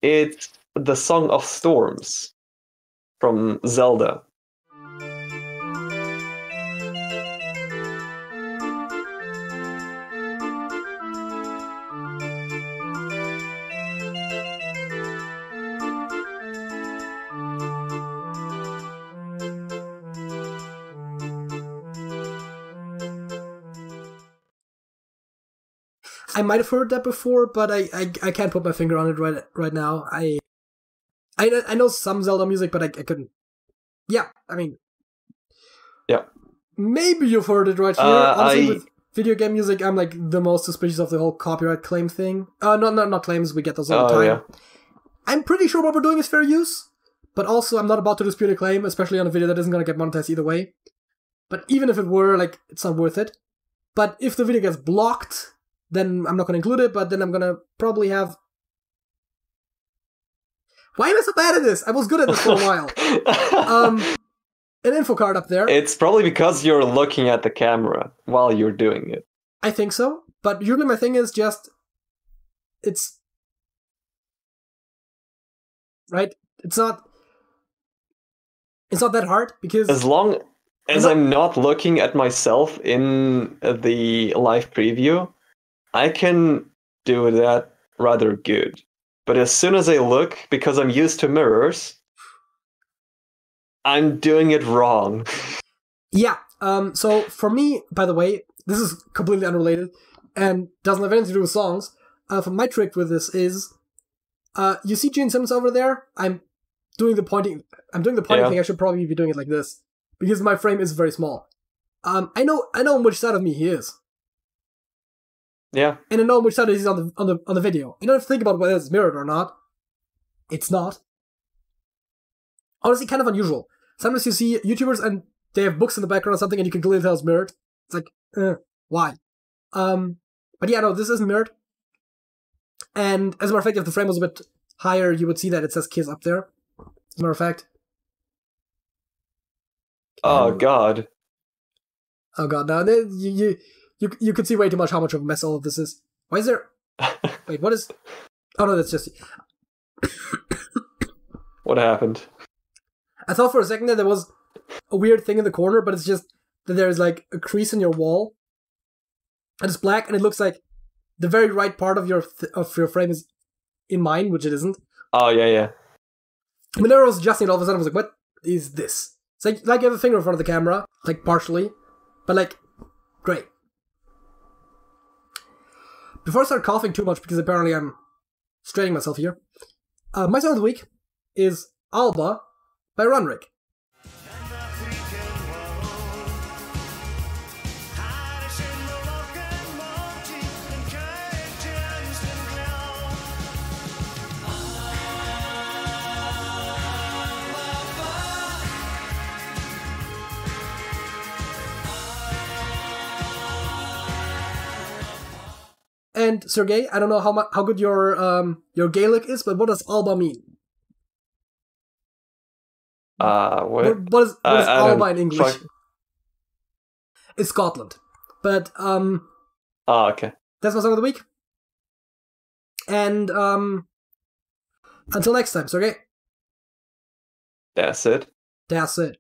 It's the Song of Storms from Zelda. I might have heard that before, but I can't put my finger on it right now. I know some Zelda music, but I couldn't. Yeah, I mean, yeah. Maybe you've heard it right here. Honestly, with video game music, I'm like the most suspicious of the whole copyright claim thing. Not claims. We get those all the time. Yeah. I'm pretty sure what we're doing is fair use, but also I'm not about to dispute a claim, especially on a video that isn't going to get monetized either way. But even if it were, like, it's not worth it. But if the video gets blocked, then I'm not going to include it, but then I'm going to probably have... Why am I so bad at this? I was good at this for a while. An info card up there. It's probably because you're looking at the camera while you're doing it. I think so, but usually my thing is just... It's... Right? It's not that hard, because... As long as I'm not looking at myself in the live preview, I can do that rather good. But as soon as I look, because I'm used to mirrors, I'm doing it wrong. Yeah, so for me, by the way, this is completely unrelated and doesn't have anything to do with songs. My trick with this is, you see Gene Simmons over there? I'm doing the pointing thing. I should probably be doing it like this, because my frame is very small. I know on which side of me he is. Yeah. And I know which side he's on the video. You don't have to think about whether it's mirrored or not. It's not. Honestly, kind of unusual. Sometimes you see YouTubers and they have books in the background or something and you can clearly tell it's mirrored. It's like, why? But yeah, no, this isn't mirrored. And as a matter of fact, if the frame was a bit higher, you would see that it says Kiss up there. As a matter of fact. Oh, God. Oh, God, no. You could see way too much how much of a mess all of this is. Why is there... Wait, what is... Oh, no, that's just... What happened? I thought for a second that there was a weird thing in the corner, but it's just that there's like a crease in your wall. And it's black, and it looks like the very right part of your frame is in mine, which it isn't. Oh, yeah. Whenever I was adjusting it, all of a sudden I was like, what is this? It's like you have a finger in front of the camera, like partially, but like, great. Before I start coughing too much, because apparently I'm straining myself here, my song of the week is Alba by Runrick. And Sergej, I don't know how good your Gaelic is, but what does Alba mean? What is Alba in English? It's Scotland. But okay. That's my song of the week. And until next time, Sergej. That's it. That's it.